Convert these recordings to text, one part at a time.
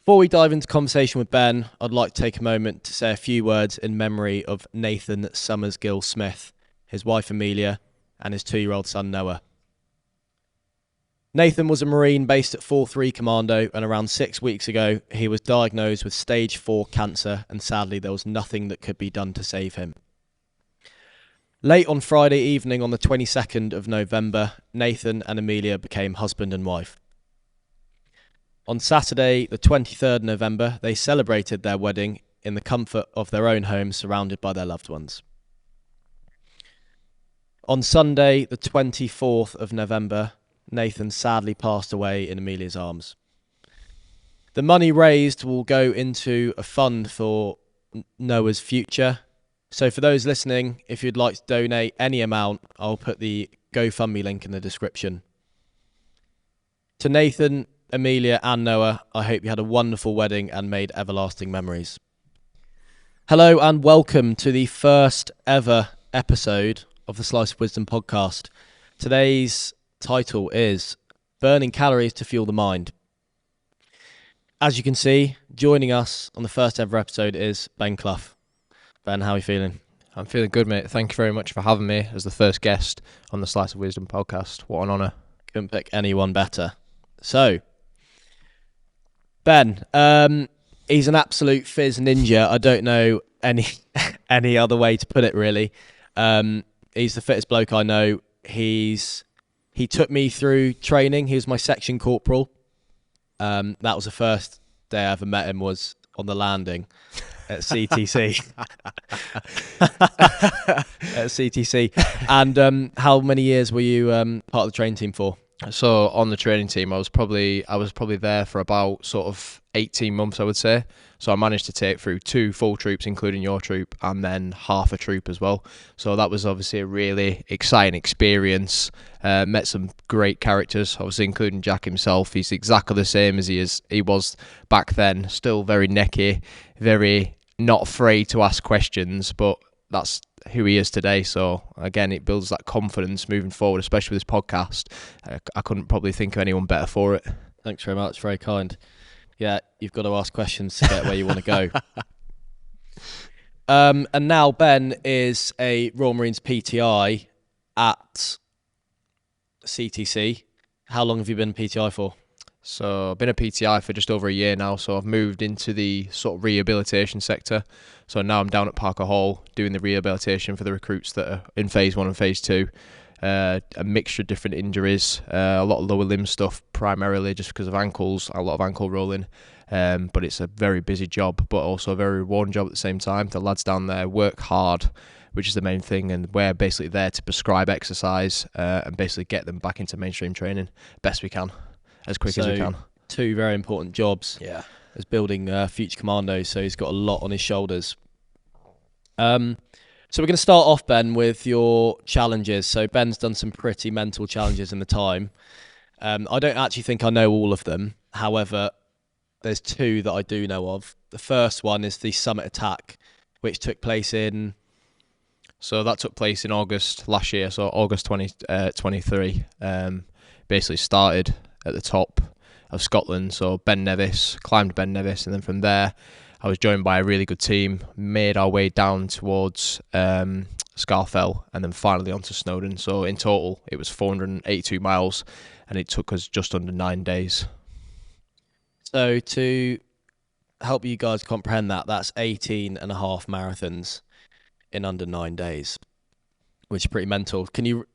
Before we dive into conversation with Ben, I'd like to take a moment to say a few words in memory of Nathan Summers-Gill Smith, his wife Amelia, and his 2-year-old son Noah. Nathan was a Marine based at 4-3 Commando, and around 6 weeks ago, he was diagnosed with stage 4 cancer, and sadly there was nothing that could be done to save him. Late on Friday evening on the 22nd of November, Nathan and Amelia became husband and wife. On Saturday, the 23rd of November, they celebrated their wedding in the comfort of their own home, surrounded by their loved ones. On Sunday, the 24th of November, Nathan sadly passed away in Amelia's arms. The money raised will go into a fund for Noah's future. So for those listening, if you'd like to donate any amount, I'll put the GoFundMe link in the description. To Nathan, Amelia and Noah, I hope you had a wonderful wedding and made everlasting memories. Hello and welcome to the first ever episode of the Slice of Wisdom podcast. Today's title is Burning Calories to Fuel the Mind. As you can see, joining us on the first ever episode is Ben Cluff. Ben, how are you feeling? I'm feeling good, mate. Thank you very much for having me as the first guest on the Slice of Wisdom podcast. What an honour. Couldn't pick anyone better. So, Ben, he's an absolute fizz ninja. I don't know any other way to put it, really. He's the fittest bloke I know. He took me through training. He was my section corporal. That was the first day I ever met him, was on the landing at CTC. At CTC. And how many years were you part of the training team for? So on the training team, I was probably there for about sort of 18 months, I would say. So I managed to take through 2 full troops, including your troop, and then half a troop as well. So that was obviously a really exciting experience. Met some great characters, obviously including Jack himself. He's exactly the same as he was back then. Still very necky, very not afraid to ask questions, but that's who he is today. So again, it builds that confidence moving forward, especially with this podcast. I couldn't probably think of anyone better for it. Thanks very much. Very kind. Yeah, you've got to ask questions to get where you want to go. And now Ben is a Royal Marines PTI at CTC. How long have you been PTI for? So I've been a PTI for just over a year now, so I've moved into the sort of rehabilitation sector. So now I'm down at Parker Hall doing the rehabilitation for the recruits that are in phase 1 and phase 2. A mixture of different injuries, a lot of lower limb stuff primarily just because of ankles, a lot of ankle rolling. But it's a very busy job, but also a very rewarding job at the same time. The lads down there work hard, which is the main thing, and we're basically there to prescribe exercise and basically get them back into mainstream training best we can, as quick as we can. 2 very important jobs. Yeah. As building future commandos, so he's got a lot on his shoulders. So we're going to start off, Ben, with your challenges. So Ben's done some pretty mental challenges in the time. I don't actually think I know all of them. However, there's 2 that I do know of. The first one is the Summit Attack, which took place in... So that took place in August last year, so August 2023. Basically started at the top of Scotland, so Ben Nevis, climbed Ben Nevis, and then from there I was joined by a really good team, made our way down towards Scafell, and then finally onto Snowdon. So in total it was 482 miles, and it took us just under 9 days. So to help you guys comprehend that, that's 18 and a half marathons in under 9 days, which is pretty mental. Can you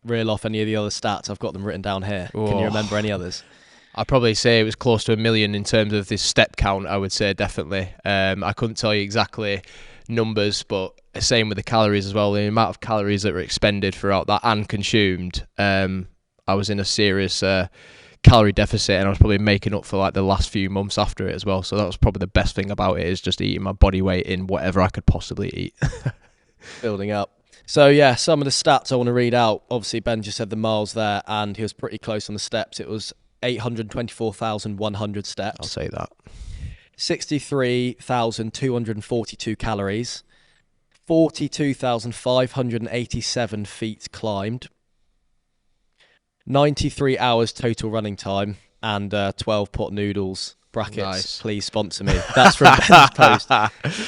reel off any of the other stats? I've got them written down here. Oh. Can you remember any others? I'd probably say it was close to 1 million in terms of this step count, I would say, definitely. I couldn't tell you exactly numbers, but same with the calories as well. The amount of calories that were expended throughout that and consumed, I was in a serious calorie deficit, and I was probably making up for like the last few months after it as well. So that was probably the best thing about it, is just eating my body weight in whatever I could possibly eat. Building up. So yeah, some of the stats I want to read out. Obviously, Ben just said the miles there, and he was pretty close on the steps. It was 824,100 steps. I'll say that. 63,242 calories. 42,587 feet climbed. 93 hours total running time, and 12 pot noodles brackets, Nice. please sponsor me. That's from Ben's post.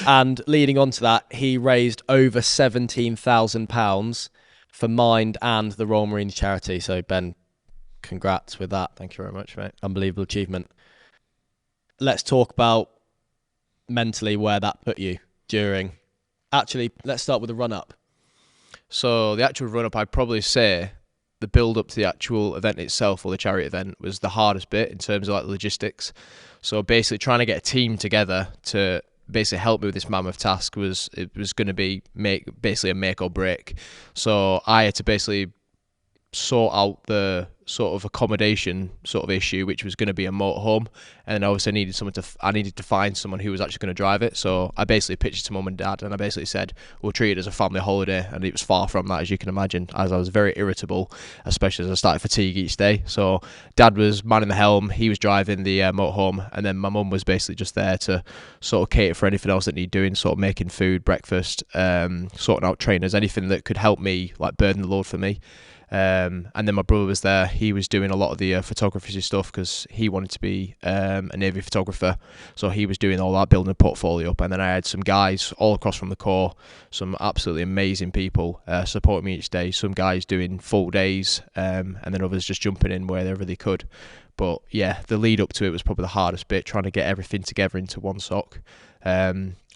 And leading on to that, he raised over £17,000 for Mind and the Royal Marine charity. So Ben, congrats with that. Thank you very much, mate. Unbelievable achievement. Let's talk about mentally where that put you during. Actually, let's start with the run-up. So the actual run-up, I'd probably say the build-up to the actual event itself, or the charity event, was the hardest bit in terms of like logistics. So basically trying to get a team together to basically help me with this mammoth task was going to be basically a make or break. So I had to basically sort out the sort of accommodation sort of issue, which was going to be a motorhome, and then obviously I needed to find someone who was actually going to drive it. So I basically pitched it to mum and dad, and I basically said we'll treat it as a family holiday, and it was far from that, as you can imagine, as I was very irritable, especially as I started fatigue each day. So dad was manning the helm, he was driving the motorhome, and then my mum was basically just there to sort of cater for anything else that needed doing, sort of making food, breakfast, sorting out trainers, anything that could help me like burden the load for me. And then my brother was there. He was doing a lot of the photography stuff because he wanted to be a Navy photographer. So he was doing all that, building a portfolio up. And then I had some guys all across from the Corps, some absolutely amazing people supporting me each day. Some guys doing full days, and then others just jumping in wherever they could. But yeah, the lead up to it was probably the hardest bit, trying to get everything together into one sock.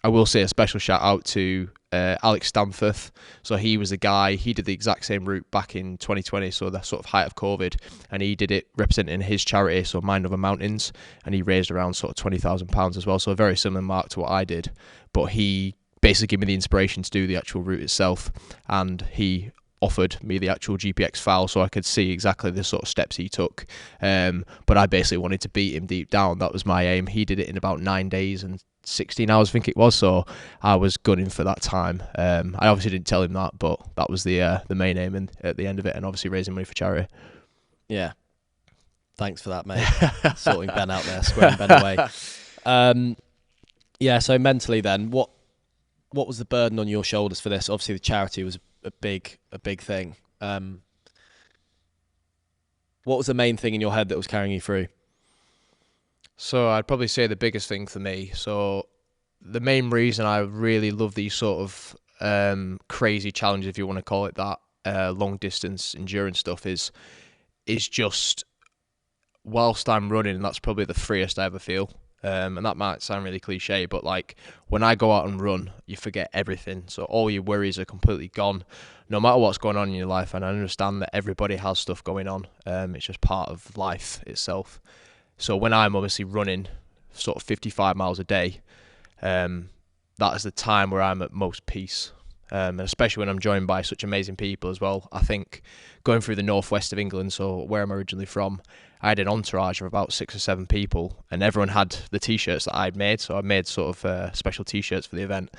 I will say a special shout out to Alex Stanforth. So he was the guy, he did the exact same route back in 2020, so the sort of height of COVID, and he did it representing his charity, so Mind Over Mountains, and he raised around sort of £20,000 as well, so a very similar mark to what I did. But he basically gave me the inspiration to do the actual route itself, and he offered me the actual GPX file so I could see exactly the sort of steps he took. But I basically wanted to beat him deep down. That was my aim. He did it in about 9 days and 16 hours, I think it was, so I was gunning for that time. I obviously didn't tell him that, but that was the main aim at the end of it, and obviously raising money for charity. Yeah. Thanks for that, mate. Sorting Ben out there, squaring Ben away. Yeah, so mentally then, what was the burden on your shoulders for this? Obviously the charity was a big thing. What was the main thing in your head that was carrying you through? So I'd probably say the biggest thing for me, so the main reason I really love these sort of crazy challenges, if you want to call it that, long distance endurance stuff, is just whilst I'm running, and that's probably the freest I ever feel. And that might sound really cliche, but like when I go out and run, you forget everything. So all your worries are completely gone, no matter what's going on in your life. And I understand that everybody has stuff going on. It's just part of life itself. So when I'm obviously running sort of 55 miles a day, that is the time where I'm at most peace. And especially when I'm joined by such amazing people as well. I think going through the northwest of England, so where I'm originally from, I had an entourage of about 6 or 7 people, and everyone had the t-shirts that I'd made. So I made sort of special t-shirts for the event.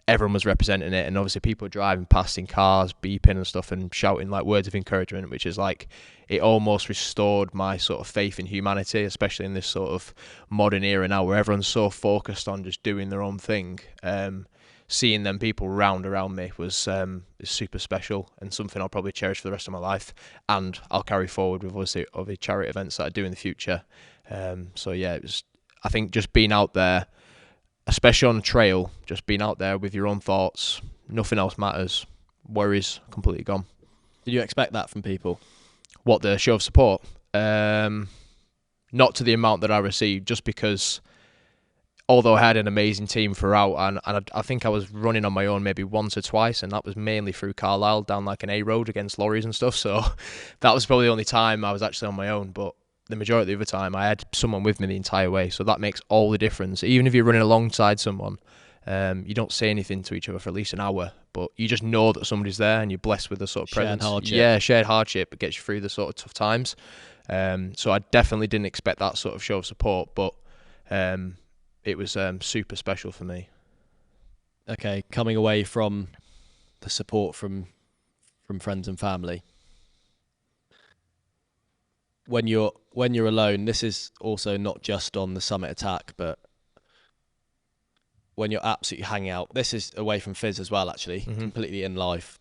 Everyone was representing it, and obviously people were driving past in cars, beeping and stuff, and shouting like words of encouragement, which is like, it almost restored my sort of faith in humanity, especially in this sort of modern era now where everyone's so focused on just doing their own thing. Seeing them people around me was super special, and something I'll probably cherish for the rest of my life, and I'll carry forward with obviously other charity events that I do in the future. So yeah, it was, I think just being out there, especially on the trail, just being out there with your own thoughts, nothing else matters, worries completely gone. Did you expect that from people? What, the show of support? Not to the amount that I received, just because although I had an amazing team throughout, and I think I was running on my own maybe once or twice, and that was mainly through Carlisle down like an A road against lorries and stuff, so that was probably the only time I was actually on my own. But the majority of the time I had someone with me the entire way, so that makes all the difference. Even if you're running alongside someone, you don't say anything to each other for at least an hour, but you just know that somebody's there, and you're blessed with the sort of presence. Hardship. Yeah, shared hardship. It gets you through the sort of tough times. So I definitely didn't expect that sort of show of support, but it was super special for me. Okay, coming away from the support from friends and family, when you're alone, this is also not just on the summit attack, but when you're absolutely hanging out, this is away from Fizz as well, actually, completely in life.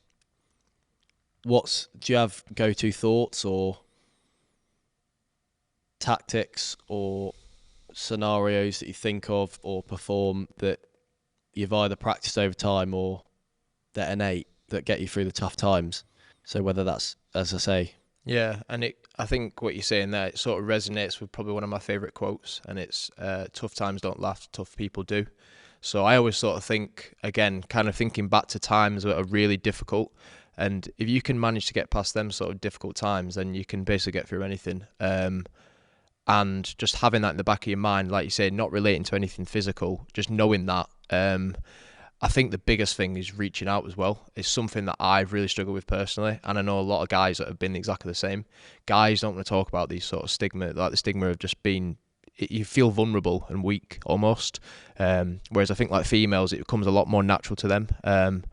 Do you have go-to thoughts or tactics or scenarios that you think of or perform that you've either practiced over time or they're innate that get you through the tough times. So whether that's, as I say, Yeah, and I think what you're saying there, it sort of resonates with probably one of my favourite quotes, and it's tough times don't last, tough people do. So I always sort of think, again, kind of thinking back to times that are really difficult, and if you can manage to get past them sort of difficult times, then you can basically get through anything. And just having that in the back of your mind, like you say, not relating to anything physical, just knowing that. I think the biggest thing is reaching out as well. It's something that I've really struggled with personally, and I know a lot of guys that have been exactly the same. Guys don't want to talk about these sort of stigma, like the stigma of just being, you feel vulnerable and weak almost. Whereas I think like females, it becomes a lot more natural to them. And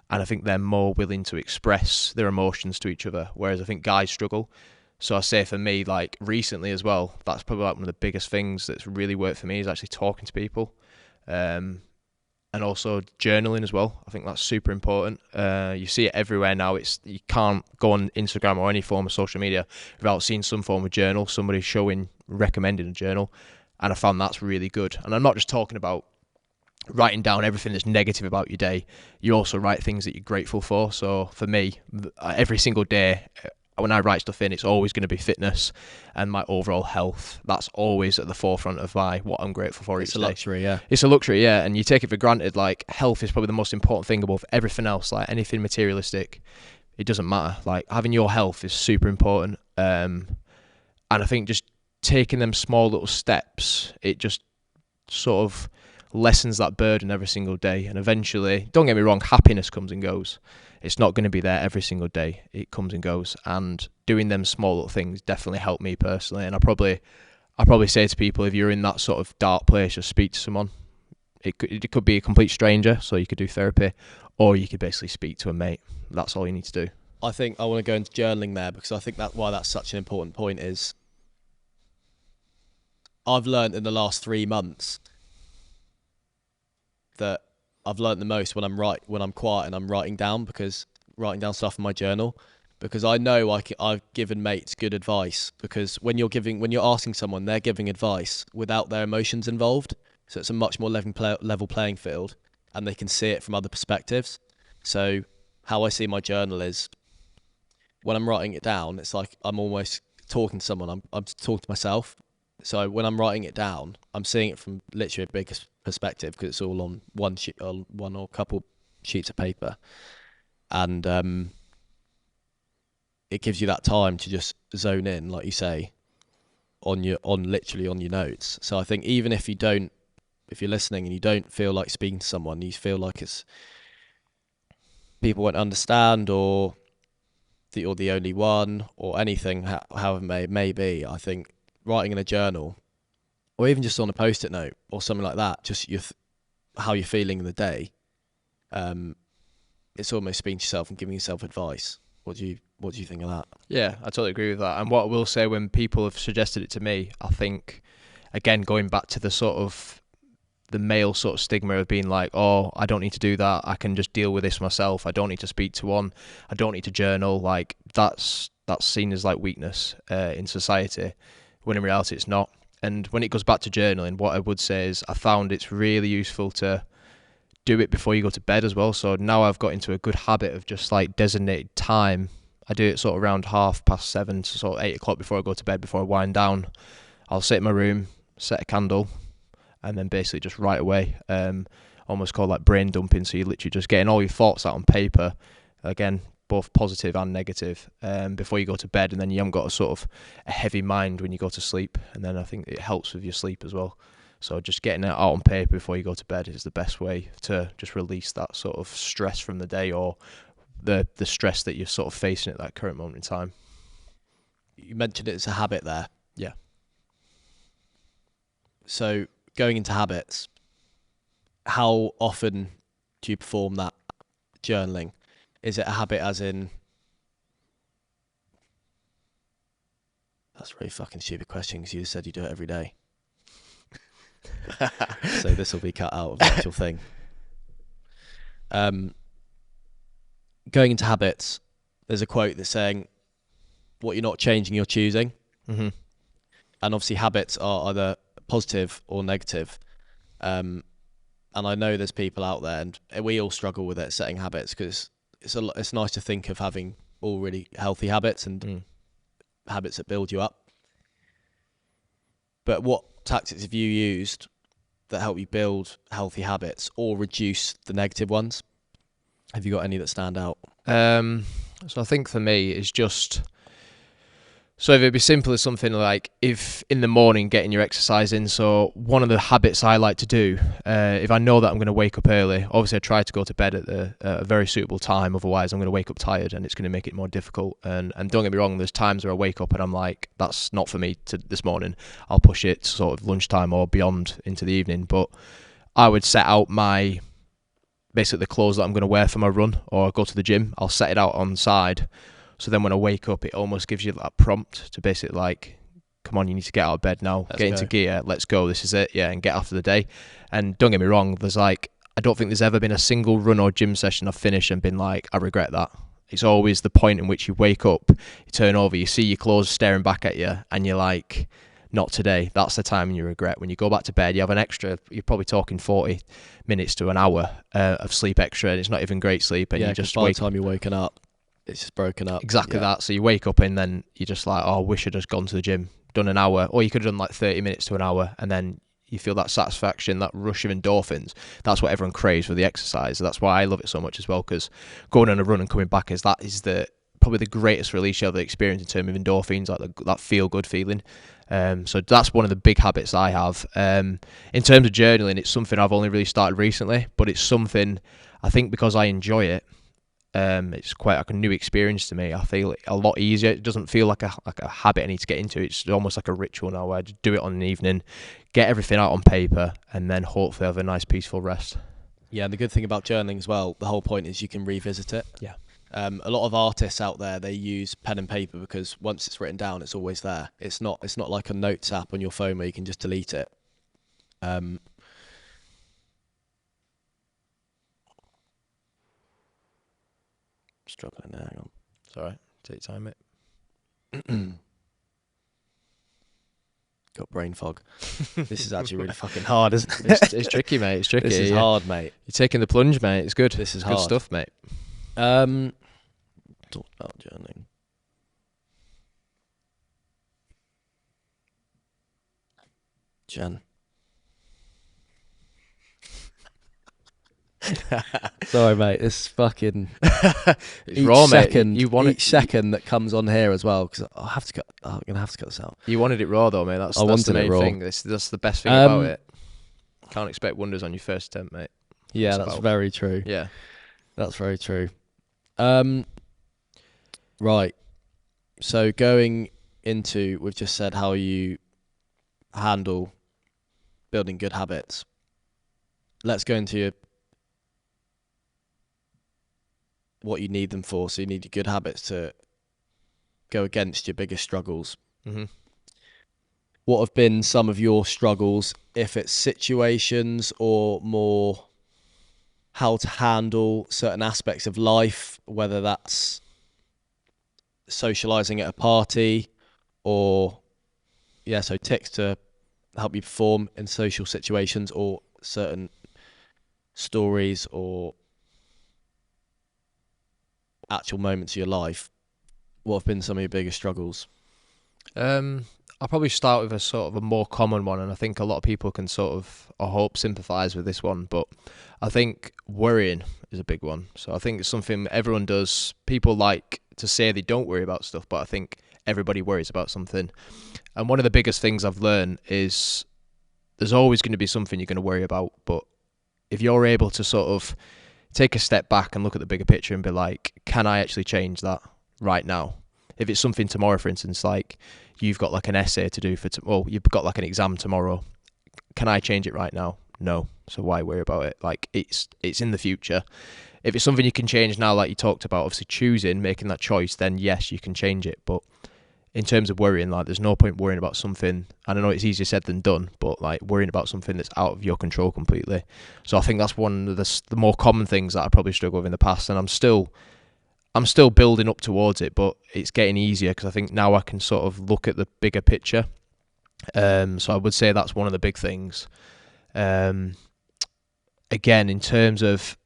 I think they're more willing to express their emotions to each other, whereas I think guys struggle. So I say for me, like recently as well, that's probably like one of the biggest things that's really worked for me is actually talking to people. And also journaling as well. I think that's super important. You see it everywhere now. You can't go on Instagram or any form of social media without seeing some form of journal, somebody recommending a journal. And I found that's really good. And I'm not just talking about writing down everything that's negative about your day. You also write things that you're grateful for. So for me, every single day, when I write stuff in, it's always going to be fitness and my overall health. That's always at the forefront of what I'm grateful for each day. It's a luxury, yeah. It's a luxury, yeah, and you take it for granted. Like, health is probably the most important thing above everything else. Like, anything materialistic, it doesn't matter. Like, having your health is super important. And I think just taking them small little steps, it just sort of lessens that burden every single day. And eventually, don't get me wrong, happiness comes and goes. It's not going to be there every single day. It comes and goes. And doing them small little things definitely helped me personally. And I probably say to people, if you're in that sort of dark place, just speak to someone. It could be a complete stranger, so you could do therapy, or you could basically speak to a mate. That's all you need to do. I think I want to go into journaling there because I think why that's such an important point is I've learned in the last 3 months that I've learned the most when I'm quiet and I'm writing down stuff in my journal, because I know I've given mates good advice, because when you're asking someone, they're giving advice without their emotions involved, so it's a much more level playing field, and they can see it from other perspectives. So how I see my journal is when I'm writing it down, it's like I'm almost talking to someone. I'm talking to myself. So when I'm writing it down, I'm seeing it from literally a bigger perspective because it's all on one or couple sheets of paper, and it gives you that time to just zone in, like you say, literally on your notes. So I think even if you're listening and you don't feel like speaking to someone, you feel like it's people won't understand, or that you're the only one, or anything, however it may be, I think writing in a journal, or even just on a post-it note or something like that, just how you're feeling in the day, it's almost speaking to yourself and giving yourself advice. What do you think of that? Yeah, I totally agree with that. And what I will say, when people have suggested it to me, I think, again, going back to the sort of the male sort of stigma of being like, oh, I don't need to do that, I can just deal with this myself, I don't need to speak to one, I don't need to journal, like that's seen as like weakness in society, when in reality it's not. And when it goes back to journaling, what I would say is I found it's really useful to do it before you go to bed as well. So now I've got into a good habit of just like designated time. I do it sort of around 7:30 to sort of 8 o'clock before I go to bed, before I wind down. I'll sit in my room, set a candle, and then basically just write away. Almost called like brain dumping. So you're literally just getting all your thoughts out on paper. Again, both positive and negative, before you go to bed, and then you haven't got a sort of a heavy mind when you go to sleep, and then I think it helps with your sleep as well. So just getting it out on paper before you go to bed is the best way to just release that sort of stress from the day, or the stress that you're sort of facing at that current moment in time. You mentioned it's a habit there. Yeah. So going into habits, how often do you perform that journaling? Is it a habit as in... That's a really fucking stupid question, because you said you do it every day. So this will be cut out of the actual thing. Going into habits, there's a quote that's saying, what you're not changing, you're choosing. Mm-hmm. And obviously habits are either positive or negative. And I know there's people out there, and we all struggle with it, setting habits, because it's nice to think of having all really healthy habits and habits that build you up. But what tactics have you used that help you build healthy habits or reduce the negative ones? Have you got any that stand out? So I think for me, it's just... So if it'd be simple as something like, if in the morning getting your exercise in, so one of the habits I like to do, if I know that I'm going to wake up early, obviously I try to go to bed at a very suitable time, otherwise I'm going to wake up tired and it's going to make it more difficult. And don't get me wrong, there's times where I wake up and I'm like, that's not for me this morning. I'll push it to sort of lunchtime or beyond into the evening. But I would set out basically the clothes that I'm going to wear for my run or go to the gym. I'll set it out on side. So then when I wake up, it almost gives you that prompt to basically like, come on, you need to get out of bed now, get into gear, let's go, this is it, yeah, and get after the day. And don't get me wrong, I don't think there's ever been a single run or gym session I've finished and been like, I regret that. It's always the point in which you wake up, you turn over, you see your clothes staring back at you, and you're like, not today. That's the time you regret. When you go back to bed, you have an extra, you're probably talking 40 minutes to an hour of sleep extra, and it's not even great sleep, and you just by the time you're waking up, it's just broken up. Exactly that. So you wake up and then you're just like, oh, I wish I'd just gone to the gym, done an hour, or you could have done like 30 minutes to an hour, and then you feel that satisfaction, that rush of endorphins. That's what everyone craves for the exercise. That's why I love it so much as well, because going on a run and coming back is probably the greatest release you'll ever experience in terms of endorphins, like that feel-good feeling. So that's one of the big habits I have. In terms of journaling, it's something I've only really started recently, but it's something I think because I enjoy it. It's quite like a new experience to me. I feel it a lot easier. It doesn't feel like a habit I need to get into. It's almost like a ritual now where I just do it on an evening, get everything out on paper, and then hopefully have a nice peaceful rest. Yeah, and the good thing about journaling as well, the whole point is you can revisit it. Yeah. A lot of artists out there, they use pen and paper because once it's written down, it's always there. It's not like a notes app on your phone where you can just delete it. Struggling there, hang on. It's alright, take your time, mate. Got brain fog. This is actually really fucking hard, isn't it? It's tricky, mate. It's tricky. This is hard, mate. You're taking the plunge, mate. It's good. This is good hard stuff, mate. Talk about journaling. Jen. Sorry, mate. It's fucking. It's raw, mate. Each second that comes on here as well, because I'm gonna have to cut this out. You wanted it raw, though, mate. That's the main thing. That's the best thing about it. Can't expect wonders on your first attempt, mate. Yeah, that's very true. Yeah, that's very true. Right. So going into, we've just said how you handle building good habits. Let's go into what you need them for. So you need your good habits to go against your biggest struggles. Mm-hmm. What have been some of your struggles, if it's situations or more how to handle certain aspects of life, whether that's socializing at a party or, so tips to help you perform in social situations or certain stories or actual moments of your life. What have been some of your biggest struggles? I'll probably start with a sort of a more common one, and I think a lot of people can sort of, I hope, sympathise with this one, but I think worrying is a big one. So I think it's something everyone does. People like to say they don't worry about stuff, but I think everybody worries about something. And one of the biggest things I've learned is there's always going to be something you're going to worry about, but if you're able to sort of take a step back and look at the bigger picture and be like, can I actually change that right now? If it's something tomorrow, for instance, like you've got like an essay to do you've got like an exam tomorrow. Can I change it right now? No. So why worry about it? Like it's in the future. If it's something you can change now, like you talked about, obviously making that choice, then yes, you can change it. But in terms of worrying, like there's no point worrying about something. And I know it's easier said than done, but like worrying about something that's out of your control completely. So I think that's one of the more common things that I probably struggled with in the past, and I'm still building up towards it, but it's getting easier because I think now I can sort of look at the bigger picture So I would say that's one of the big things. Again, in terms of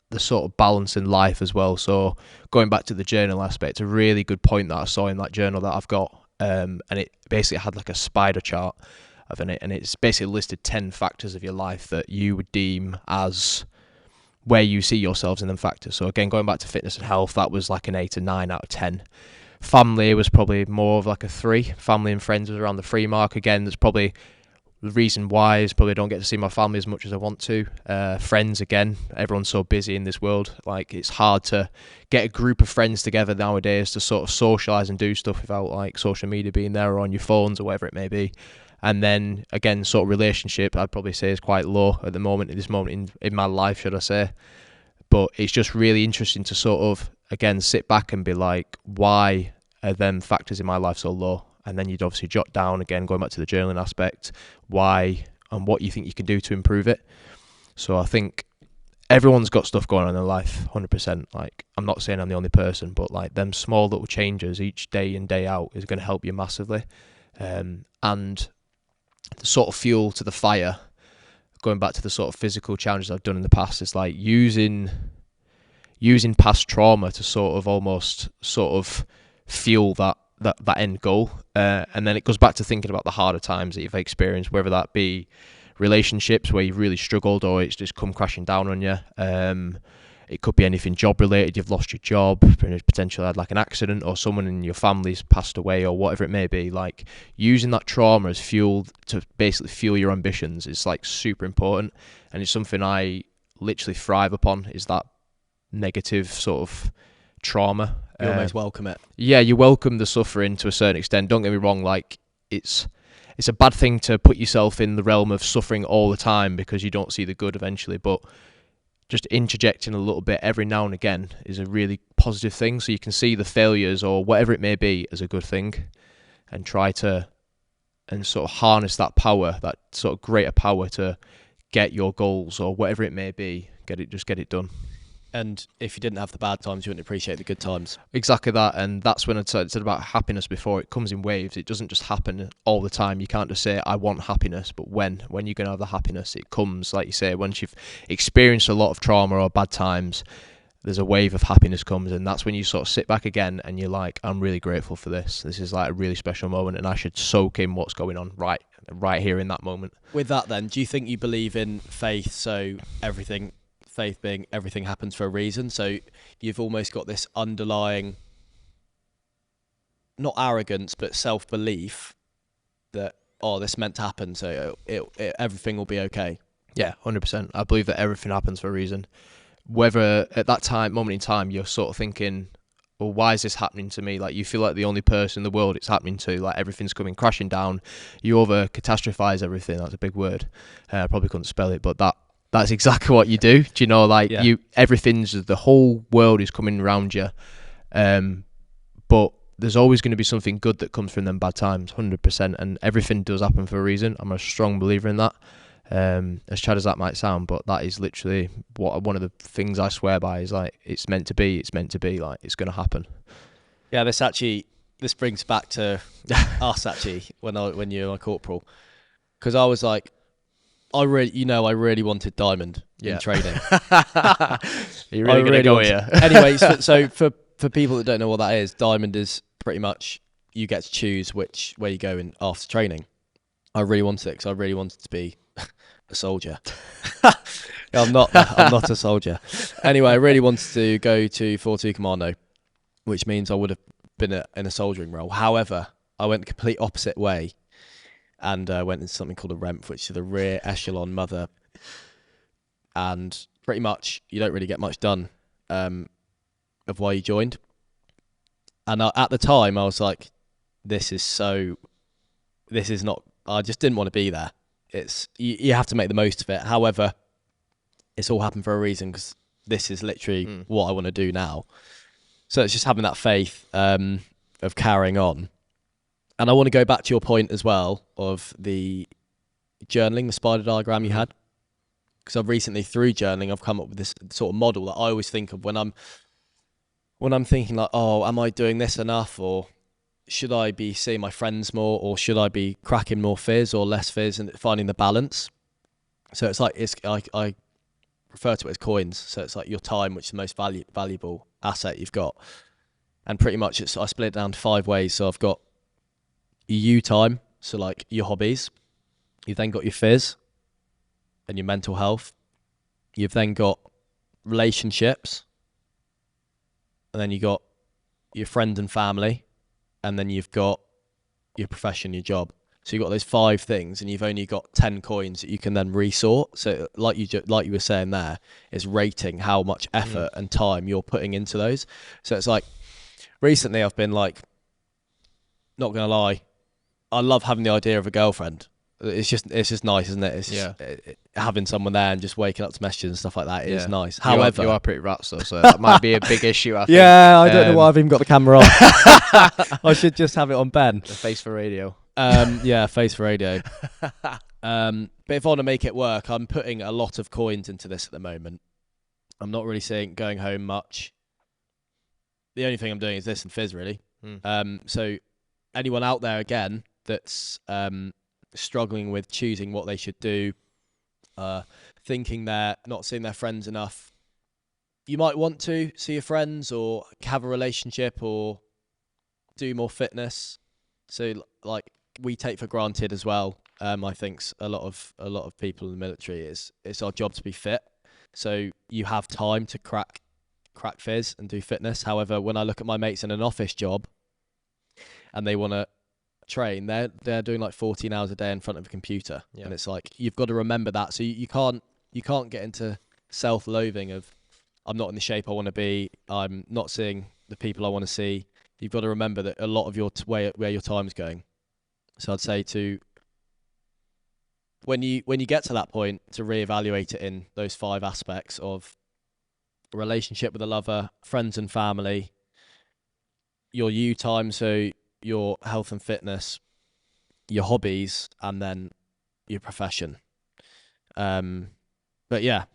the sort of balance in life as well. So going back to the journal aspect, a really good point that I saw in that journal that I've got, and it basically had like a spider chart of it, and it's basically listed 10 factors of your life that you would deem as where you see yourselves in them factors. So again, going back to fitness and health, that was like an 8 or 9 out of 10. Family was probably more of like a 3. Family and friends was around the 3 mark. Again, there's probably the reason why is probably I don't get to see my family as much as I want to. Friends, again, everyone's so busy in this world. Like, it's hard to get a group of friends together nowadays to sort of socialise and do stuff without like social media being there or on your phones or whatever it may be. And then again, sort of relationship, I'd probably say is quite low at the moment, at this moment in my life, should I say. But it's just really interesting to sort of, again, sit back and be like, why are them factors in my life so low? And then you'd obviously jot down, again, going back to the journaling aspect, why and what you think you can do to improve it. So I think everyone's got stuff going on in their life, 100%. Like, I'm not saying I'm the only person, but like them small little changes each day in, day out is going to help you massively. And the sort of fuel to the fire, going back to the sort of physical challenges I've done in the past, is like using past trauma to sort of fuel that end goal, and then it goes back to thinking about the harder times that you've experienced, whether that be relationships where you've really struggled or it's just come crashing down on you. It could be anything job related, you've lost your job, potentially had like an accident, or someone in your family's passed away, or whatever it may be. Like, using that trauma as fuel to basically fuel your ambitions is like super important, and it's something I literally thrive upon, is that negative sort of trauma. You almost welcome it. Yeah, you welcome the suffering to a certain extent. Don't get me wrong, like, it's a bad thing to put yourself in the realm of suffering all the time because you don't see the good eventually, but just interjecting a little bit every now and again is a really positive thing, so you can see the failures or whatever it may be as a good thing, and try to and sort of harness that power, that sort of greater power, to get your goals or whatever it may be, get it done. And if you didn't have the bad times, you wouldn't appreciate the good times. Exactly that, and that's when I said about happiness before. It comes in waves. It doesn't just happen all the time. You can't just say, I want happiness, but when you're going to have the happiness, it comes, like you say, once you've experienced a lot of trauma or bad times, there's a wave of happiness comes, and that's when you sort of sit back again and you're like, I'm really grateful for this. This is like a really special moment, and I should soak in what's going on right here in that moment. With that then, do you think you believe in faith, so faith being everything happens for a reason, so you've almost got this underlying, not arrogance, but self-belief that, oh, this meant to happen, so everything will be okay? Yeah, 100%. I believe that everything happens for a reason. Whether at that moment in time you're sort of thinking, well, why is this happening to me? Like, you feel like the only person in the world it's happening to, like everything's coming crashing down. You over catastrophize everything. That's a big word. I probably couldn't spell it, but that's exactly what you do. Do you know, like, yeah. The whole world is coming around you. But there's always going to be something good that comes from them bad times, 100%. And everything does happen for a reason. I'm a strong believer in that. As chad as that might sound, but that is literally one of the things I swear by, is like, it's meant to be, like, it's going to happen. Yeah, this brings back to us actually, when you were my corporal, because I was like, I really wanted diamond in training. You're really going to go here. Anyway, so for people that don't know what that is, diamond is pretty much you get to choose where you go in after training. I really wanted it because I really wanted to be a soldier. I'm not a soldier. Anyway, I really wanted to go to 4-2 Commando, which means I would have been in a soldiering role. However, I went the complete opposite way and went into something called a REMF, which is the rear echelon mother. And pretty much you don't really get much done of why you joined. And at the time I was like, this is not, I just didn't want to be there. It's you have to make the most of it. However, it's all happened for a reason, because this is literally what I want to do now. So it's just having that faith of carrying on. And I want to go back to your point as well of the journaling, the spider diagram you had, because I've recently, through journaling, I've come up with this sort of model that I always think of when I'm thinking like, oh, am I doing this enough, or should I be seeing my friends more, or should I be cracking more fizz or less fizz, and finding the balance. So it's like I refer to it as coins. So it's like your time, which is the most valuable asset you've got. And pretty much I split it down to 5 ways. So I've got you time, so like your hobbies. You've then got your fizz and your mental health. You've then got relationships. And then you got your friends and family. And then you've got your profession, your job. So you've got those 5 things, and you've only got 10 coins that you can then resort. So like you were saying there, is rating how much effort and time you're putting into those. So it's like, recently I've been like, not going to lie, I love having the idea of a girlfriend. It's just nice, isn't it? It's just, having someone there and just waking up to messages and stuff like that is nice. However, you are pretty rats though, so that might be a big issue, I think. Yeah, I don't know why I've even got the camera on. I should just have it on Ben. The face for radio. Face for radio. But if I want to make it work, I'm putting a lot of coins into this at the moment. I'm not really going home much. The only thing I'm doing is this and fizz, really. So anyone out there, again, that's struggling with choosing what they should do, thinking they're not seeing their friends enough, you might want to see your friends or have a relationship or do more fitness. So like we take for granted as well. I think a lot of people in the military, it's our job to be fit. So you have time to crack fizz and do fitness. However, when I look at my mates in an office job and they want to train, they're doing like 14 hours a day in front of a computer. And it's like, you've got to remember that. So you can't get into self-loathing of, I'm not in the shape I want to be, I'm not seeing the people I want to see. You've got to remember that a lot of your where your time's going. So I'd say to when you get to that point, to reevaluate it in those 5 aspects of a relationship with a lover, friends and family, your you time, so your health and fitness, your hobbies, and then your profession. But yeah,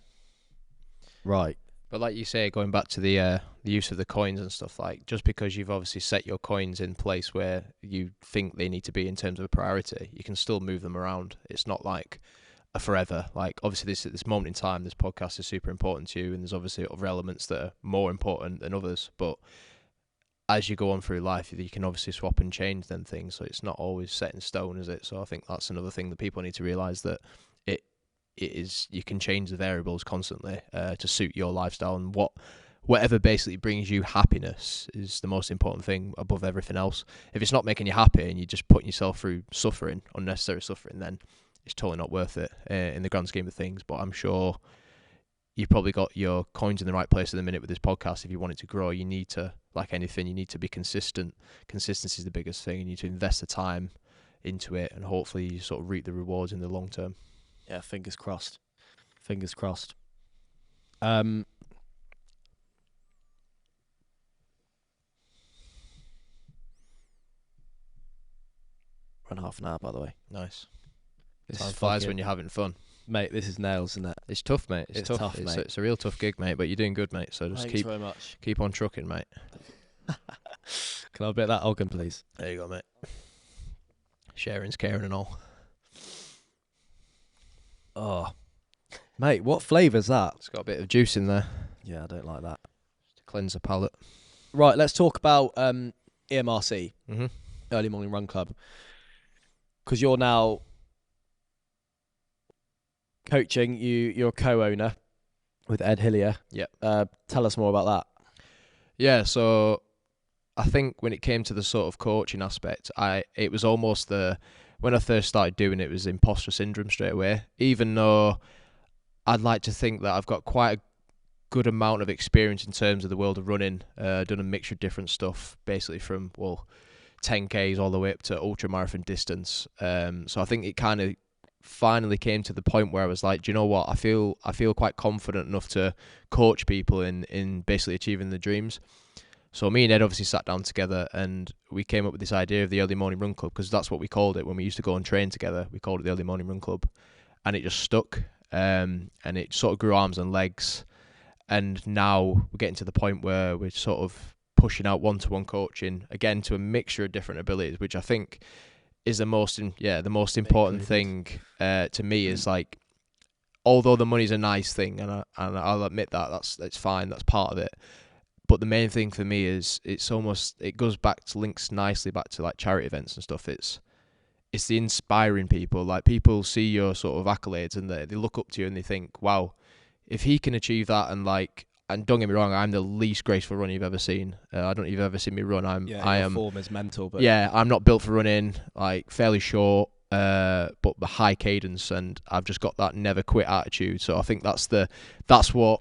right. But like you say, going back to the use of the coins and stuff, like just because you've obviously set your coins in place where you think they need to be in terms of a priority, you can still move them around. It's not like a forever. Like obviously at this moment in time, this podcast is super important to you, and there's obviously other elements that are more important than others. But as you go on through life, you can obviously swap and change them things. So it's not always set in stone, is it? So I think that's another thing that people need to realise, that it is, you can change the variables constantly to suit your lifestyle, and whatever basically brings you happiness is the most important thing above everything else. If it's not making you happy and you're just putting yourself through unnecessary suffering, then it's totally not worth it in the grand scheme of things. But I'm sure you've probably got your coins in the right place at the minute with this podcast. If you want it to grow, you need to, like anything, you need to be consistent. Consistency is the biggest thing. You need to invest the time into it, and hopefully you sort of reap the rewards in the long term. Yeah, fingers crossed. Fingers crossed. Run half an hour, by the way. Nice. This Time is flies when you're having fun. Mate, this is nails, isn't it? It's tough, mate. It's tough, mate. It's a real tough gig, mate, but you're doing good, mate. So just Thanks very much. keep on trucking, mate. Can I have a bit of that Ogden, please? There you go, mate. Sharing's caring and all. Oh, mate, what flavour's that? It's got a bit of juice in there. Yeah, I don't like that. To cleanse the palate. Right, let's talk about EMRC, Mm-hmm. Early Morning Run Club, because you're now coaching. You're a co-owner with Ed Hillier. Yeah. Tell us more about that. Yeah, so I think when it came to the sort of coaching aspect, it was almost when I first started doing it, was imposter syndrome straight away. Even though I'd like to think that I've got quite a good amount of experience in terms of the world of running, done a mixture of different stuff, basically from 10Ks all the way up to ultra marathon distance. So I think it kind of finally came to the point where I was like, do you know what? I feel quite confident enough to coach people in basically achieving their dreams. So me and Ed obviously sat down together, and we came up with this idea of the Early Morning Run Club, because that's what we called it when we used to go and train together. We called it the Early Morning Run Club, and it just stuck, and it sort of grew arms and legs. And now we're getting to the point where we're sort of pushing out one-to-one coaching again to a mixture of different abilities, which I think is the most important thing to me. Is like, although the money's a nice thing, and I'll admit that's fine, that's part of it. But the main thing for me is it links nicely back to like charity events and stuff. It's the inspiring people. Like, people see your sort of accolades and they look up to you and they think, wow, if he can achieve that, and don't get me wrong, I'm the least graceful runner you've ever seen. I don't know if you've ever seen me run. Your form is mental, but I'm not built for running. Like, fairly short, but the high cadence, and I've just got that never quit attitude. So I think that's what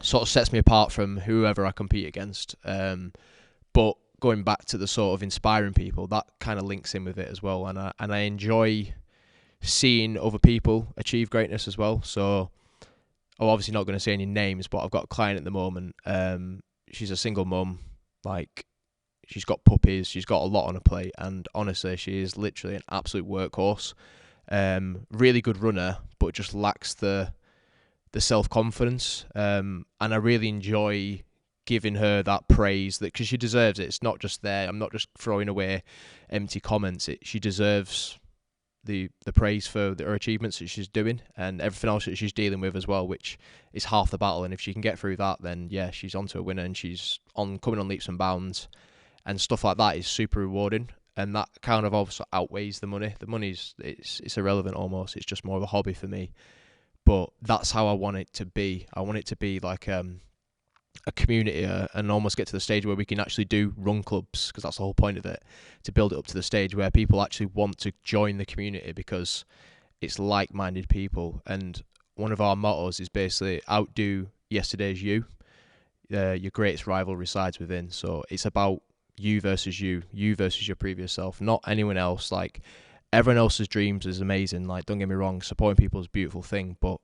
sort of sets me apart from whoever I compete against. But going back to the sort of inspiring people, that kind of links in with it as well, and I enjoy seeing other people achieve greatness as well. So I'm obviously not going to say any names, but I've got a client at the moment. She's a single mum. Like, she's got puppies. She's got a lot on her plate, and honestly, she is literally an absolute workhorse. Really good runner, but just lacks the self-confidence. And I really enjoy giving her that praise, because she deserves it. It's not just there. I'm not just throwing away empty comments. She deserves the praise for her achievements that she's doing, and everything else that she's dealing with as well, which is half the battle. And if she can get through that, then yeah, she's on to a winner, and she's coming on leaps and bounds, and stuff like that is super rewarding. And that kind of also outweighs the money. The money's it's irrelevant almost. It's just more of a hobby for me. But that's how I want it to be. I want it to be like a community, and almost get to the stage where we can actually do run clubs, because that's the whole point of it, to build it up to the stage where people actually want to join the community because it's like-minded people. And one of our mottos is basically outdo yesterday's you. Your greatest rival resides within. So it's about you versus you versus your previous self, not anyone else. Like, everyone else's dreams is amazing. Like, don't get me wrong, supporting people is a beautiful thing, but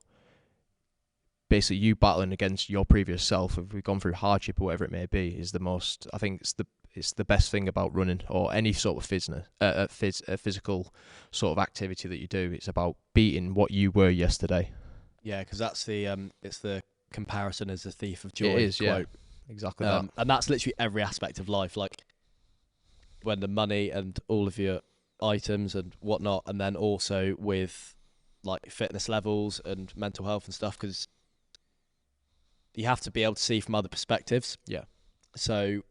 basically you battling against your previous self, if we've gone through hardship or whatever it may be, is the most, I think it's the best thing about running, or any sort of physical sort of activity that you do. It's about beating what you were yesterday. Yeah, because that's it's the comparison is the thief of joy. It is, quote. yeah, exactly that. And that's literally every aspect of life, like when the money and all of your items and whatnot, and then also with like fitness levels and mental health and stuff, because you have to be able to see from other perspectives. Yeah. So,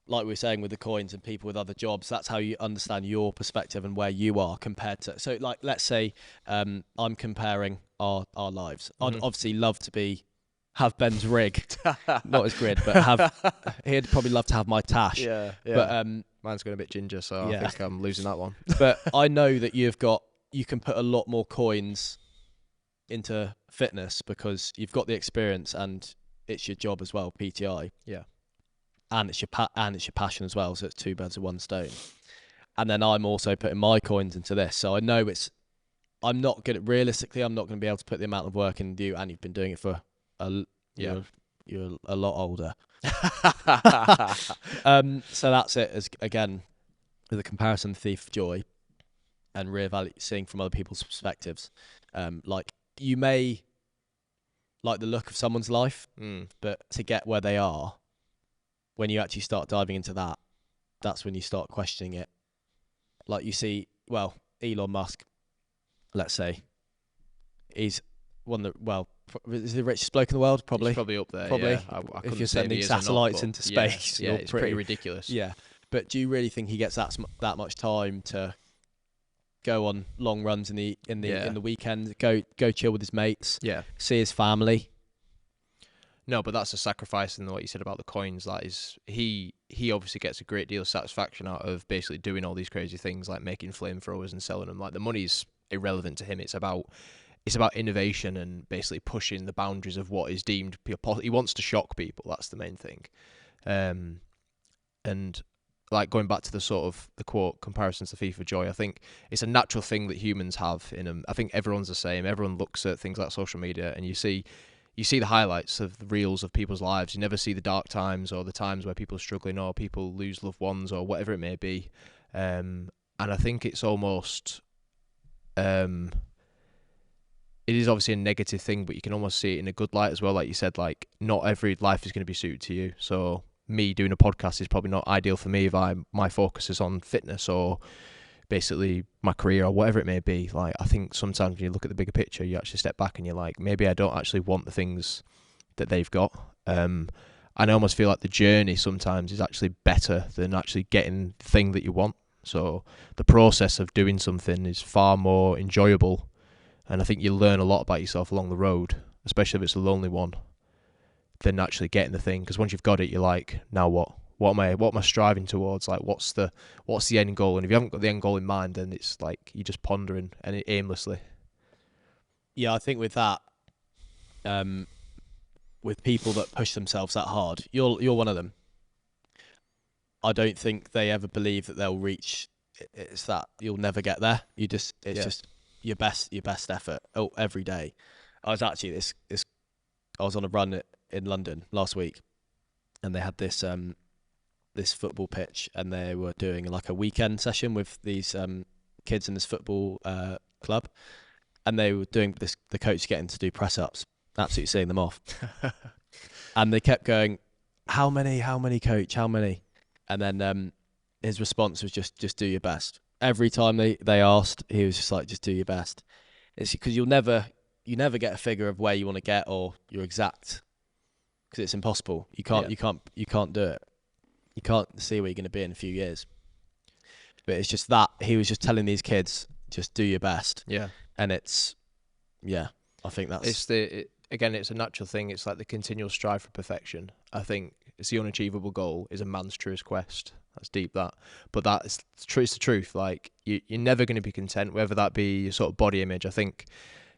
like we were saying with the coins and people with other jobs, that's how you understand your perspective and where you are compared to. So, like, let's say I'm comparing our lives. I'd obviously love to have Ben's rig, not his grid, but he'd probably love to have my tash. Yeah. But mine's going a bit ginger, so yeah. I think I'm losing that one. But I know that you can put a lot more coins into fitness because you've got the experience and it's your job as well, PTI. Yeah. And it's your passion as well, so it's two birds with one stone. And then I'm also putting my coins into this, so I know realistically I'm not going to be able to put the amount of work into you, and you've been doing it for you're a lot older. So that's it, as again with the comparison thief of joy and seeing from other people's perspectives. Like, you may like the look of someone's life, but to get where they are, when you actually start diving into that, that's when you start questioning it. Like, you see, well, Elon Musk, let's say, he's one of the, is he the richest bloke in the world? Probably. He's probably up there. Probably. Yeah. I if you're sending satellites into space, yeah, it's pretty ridiculous. Yeah, but do you really think he gets that much time to go on long runs in the weekend, go chill with his mates, see his family? No, but that's a sacrifice in what you said about the coins. That is, he obviously gets a great deal of satisfaction out of basically doing all these crazy things like making flamethrowers and selling them. Like, the money's irrelevant to him. It's about innovation and basically pushing the boundaries of what is deemed. He wants to shock people. That's the main thing. And like, going back to the sort of the quote, comparisons to FIFA joy, I think it's a natural thing that humans have in them. I think everyone's the same. Everyone looks at things like social media and you see the highlights of the reels of people's lives. You never see the dark times or the times where people are struggling or people lose loved ones or whatever it may be. And I think it's almost, it is obviously a negative thing, but you can almost see it in a good light as well. Like you said, like, not every life is going to be suited to you. So me doing a podcast is probably not ideal for me if my focus is on fitness or basically my career or whatever it may be. Like, I think sometimes when you look at the bigger picture, you actually step back and you're like, maybe I don't actually want the things that they've got. And I almost feel like the journey sometimes is actually better than actually getting the thing that you want. So the process of doing something is far more enjoyable, and I think you learn a lot about yourself along the road, especially if it's a lonely one, than actually getting the thing. Because once you've got it, you're like, now what? What am I striving towards? Like, what's the end goal? And if you haven't got the end goal in mind, then it's like you're just pondering and aimlessly. Yeah, I think with that, with people that push themselves that hard, you're one of them. I don't think they ever believe that they'll reach. It's that you'll never get there. Just your best effort every day. I was actually I was on a run in London last week, and they had this football pitch, and they were doing like a weekend session with these kids in this football club, and they were doing this. The coach getting to do press ups, absolutely seeing them off, and they kept going, "How many, coach? How many?" And then his response was just do your best. Every time they asked, he was just like, just do your best. It's because you never get a figure of where you want to get or your exact, because it's impossible. You can't do it. You can't see where you're going to be in a few years. But it's just that he was just telling these kids, just do your best. Yeah. And I think that's... Again, it's a natural thing. It's like the continual strive for perfection. I think it's the unachievable goal is a man's truest quest. That's deep, that. But that's it's the truth. Like, you're never going to be content, whether that be your sort of body image. I think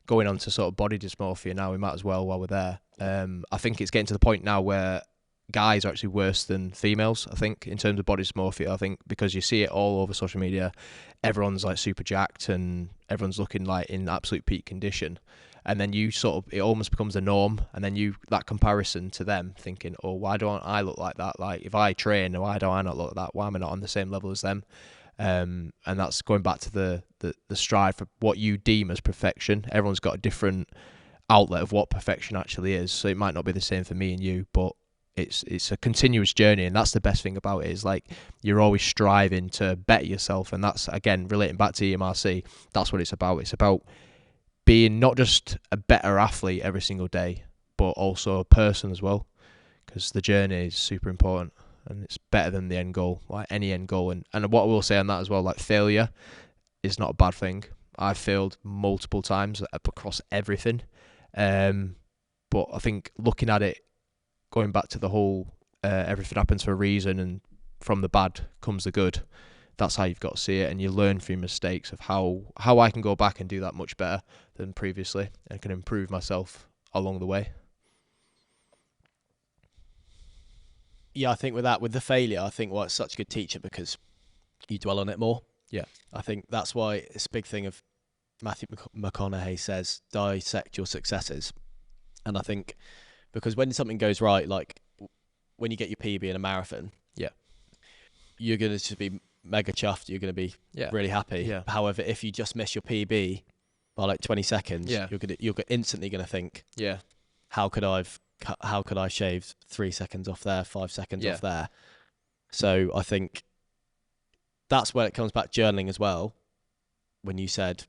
going on to sort of body dysmorphia now, we might as well while we're there. I think it's getting to the point now where guys are actually worse than females, I think, in terms of body dysmorphia. I think because you see it all over social media, everyone's like super jacked and everyone's looking like in absolute peak condition. And then it almost becomes a norm. And then that comparison to them thinking, oh, why don't I look like that? Like, if I train, why do I not look like that? Why am I not on the same level as them? And that's going back to the strive for what you deem as perfection. Everyone's got a different outlet of what perfection actually is. So it might not be the same for me and you, but it's a continuous journey. And that's the best thing about it, is like you're always striving to better yourself. And that's, again, relating back to EMRC, that's what it's about. It's about being not just a better athlete every single day, but also a person as well, because the journey is super important and it's better than the end goal, like any end goal. And what I will say on that as well, like, failure is not a bad thing. I've failed multiple times across everything. But I think looking at it, going back to the whole everything happens for a reason and from the bad comes the good, that's how you've got to see it, and you learn from your mistakes of how I can go back and do that much better than previously and can improve myself along the way. Yeah, I think with the failure, I think it's such a good teacher because you dwell on it more. Yeah. I think that's why it's a big thing of Matthew McConaughey says, dissect your successes. And I think because when something goes right, like when you get your PB in a marathon, yeah, you're going to just be mega chuffed. You're going to be really happy. Yeah. However, if you just miss your PB by like 20 seconds, you're instantly going to think, how could I shave 3 seconds off there, 5 seconds off there? So I think that's where it comes back journaling as well. When you said,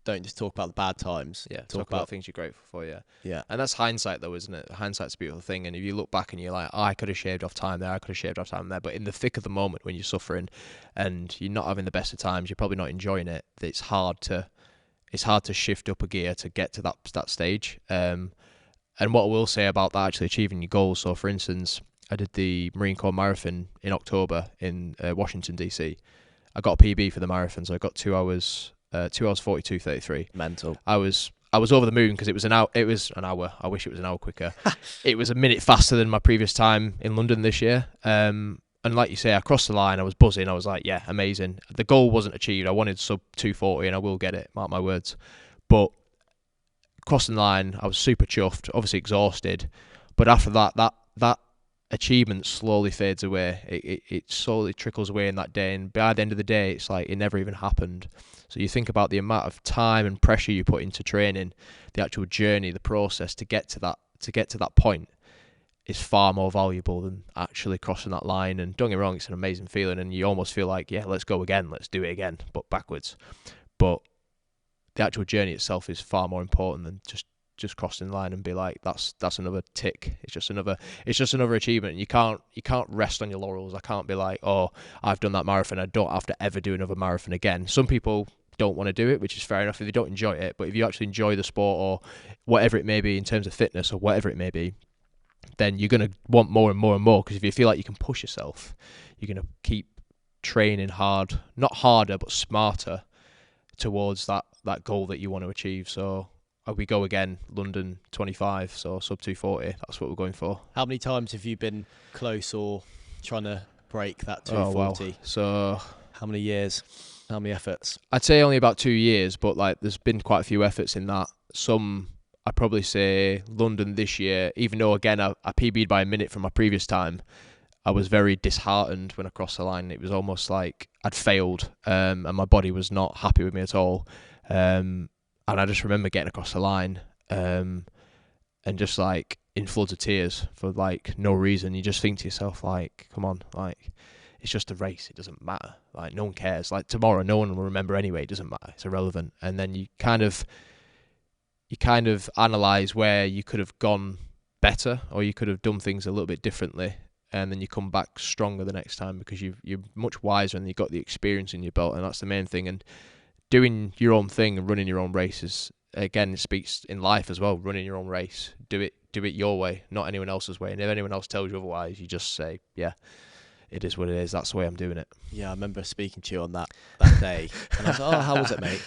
don't just talk about the bad times. Yeah, talk about things you're grateful for, Yeah. And that's hindsight though, isn't it? Hindsight's a beautiful thing. And if you look back and you're like, I could have shaved off time there, I could have shaved off time there. But in the thick of the moment when you're suffering and you're not having the best of times, you're probably not enjoying it. It's hard to shift up a gear to get to that stage. And what I will say about that, actually achieving your goals. So for instance, I did the Marine Corps Marathon in October in Washington, DC. I got a PB for the marathon, so I got 2 hours 42:33. Mental. I was over the moon because it was an hour. It was an hour. I wish it was an hour quicker. It was a minute faster than my previous time in London this year. And like you say, I crossed the line. I was buzzing. I was like, yeah, amazing. The goal wasn't achieved. I wanted sub 2:40, and I will get it. Mark my words. But crossing the line, I was super chuffed. Obviously exhausted, but after that achievement slowly fades away. It slowly trickles away in that day, and by the end of the day, it's like it never even happened. So you think about the amount of time and pressure you put into training, the actual journey, the process to get to that point. is far more valuable than actually crossing that line. And don't get me wrong, it's an amazing feeling, and you almost feel like, yeah, let's go again, let's do it again, but backwards. But the actual journey itself is far more important than just crossing the line and be like, that's another tick. It's just another achievement. You can't rest on your laurels. I can't be like, oh, I've done that marathon, I don't have to ever do another marathon again. Some people don't want to do it, which is fair enough if they don't enjoy it. But if you actually enjoy the sport or whatever it may be in terms of fitness or whatever it may be, then you're going to want more and more and more, because if you feel like you can push yourself, you're going to keep training hard, not harder, but smarter towards that goal that you want to achieve. So we go again, London 25, so sub 240, that's what we're going for. How many times have you been close or trying to break that 240? Oh, wow. So how many years? How many efforts? I'd say only about 2 years, but like there's been quite a few efforts in that. Some, I'd probably say London this year, even though again I PB'd by a minute from my previous time, I was very disheartened when I crossed the line. It was almost like I'd failed, and my body was not happy with me at all. And I just remember getting across the line, and just like in floods of tears for like no reason. You just think to yourself like, come on, like it's just a race. It doesn't matter. Like no one cares. Like tomorrow, no one will remember anyway. It doesn't matter. It's irrelevant. And then you kind of analyze where you could have gone better, or you could have done things a little bit differently. And then you come back stronger the next time because you're much wiser and you've got the experience in your belt, and that's the main thing. And doing your own thing and running your own races, again, it speaks in life as well. Running your own race, do it your way, not anyone else's way. And if anyone else tells you otherwise, you just say, yeah, it is what it is. That's the way I'm doing it. Yeah, I remember speaking to you on that day, and I was like, oh, how was it, mate?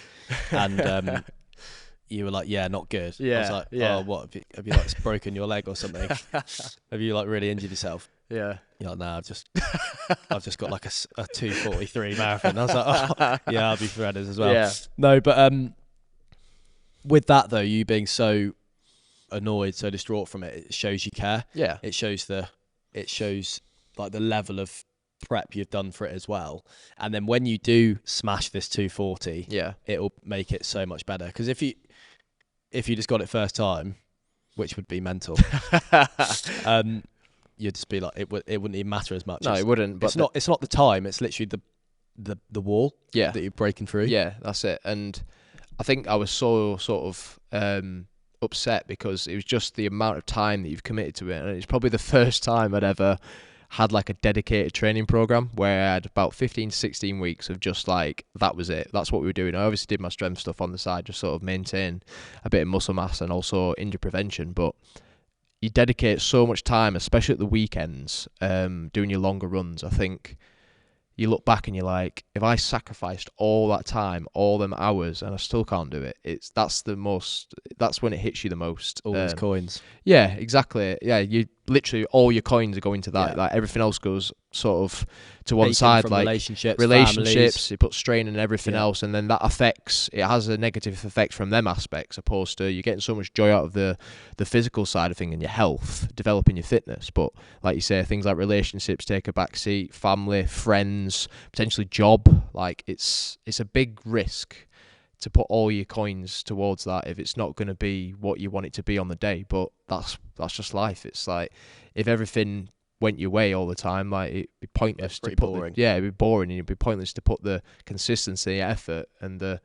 And you were like, yeah, not good. Yeah, I was like, yeah. oh, what, have you like broken your leg or something? Have you like really injured yourself? Yeah. You're like, no, I've just got like a 2:43 marathon. I was like, oh, yeah, I'll be threaders as well. Yeah. No, but with that though, you being so annoyed, so distraught from it, it shows you care. Yeah. It shows like the level of prep you've done for it as well. And then when you do smash this 240, Yeah. it'll make it so much better. Because if you just got it first time, which would be mental, you'd just be like, it wouldn't even matter as much. No, it wouldn't. But it's not the time. It's literally the wall yeah. that you're breaking through. Yeah, that's it. And I think I was so sort of upset because it was just the amount of time that you've committed to it. And it's probably the first time I'd ever had like a dedicated training program where I had about 15 to 16 weeks of just like, that was it. That's what we were doing. I obviously did my strength stuff on the side, just sort of maintain a bit of muscle mass and also injury prevention. But you dedicate so much time, especially at the weekends, doing your longer runs. I think you look back and you're like, if I sacrificed all that time, all them hours, and I still can't do it, that's when it hits you the most. All these coins. Yeah, exactly. Yeah, you literally all your coins are going to that. Yeah. Like everything else goes sort of to one side, like relationships. You put strain and everything else, and then that has a negative effect from them aspects. Opposed to you're getting so much joy out of the physical side of things and your health, developing your fitness. But like you say, things like relationships take a back seat, family, friends, potentially job. Like it's a big risk to put all your coins towards that if it's not going to be what you want it to be on the day. But that's just life. It's like if everything went your way all the time, like it'd be pointless to put boring. It'd be boring, and it'd be pointless to put the consistency, effort, and the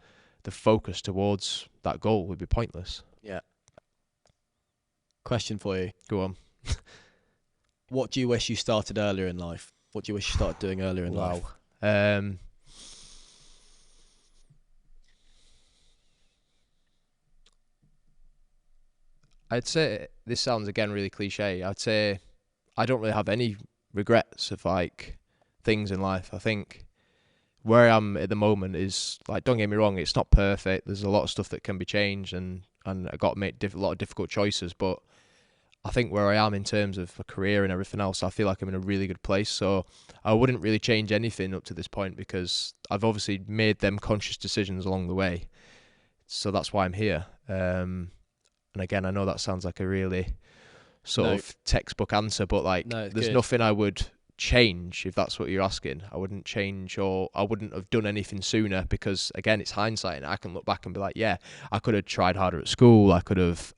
focus towards that goal. Would be pointless. Yeah. Question for you. Go on. What do you wish you started earlier in life? What do you wish you started doing earlier in life? I'd say, this sounds again really cliche, I'd say I don't really have any regrets of like things in life. I think where I am at the moment is like, don't get me wrong, it's not perfect. There's a lot of stuff that can be changed, and I got to make a lot of difficult choices. But I think where I am in terms of a career and everything else, I feel like I'm in a really good place. So I wouldn't really change anything up to this point because I've obviously made them conscious decisions along the way. So that's why I'm here. And again, I know that sounds like a really sort of textbook answer, but like there's nothing I would change if that's what you're asking. I wouldn't change, or I wouldn't have done anything sooner because, again, it's hindsight, and I can look back and be like, yeah, I could have tried harder at school. I could have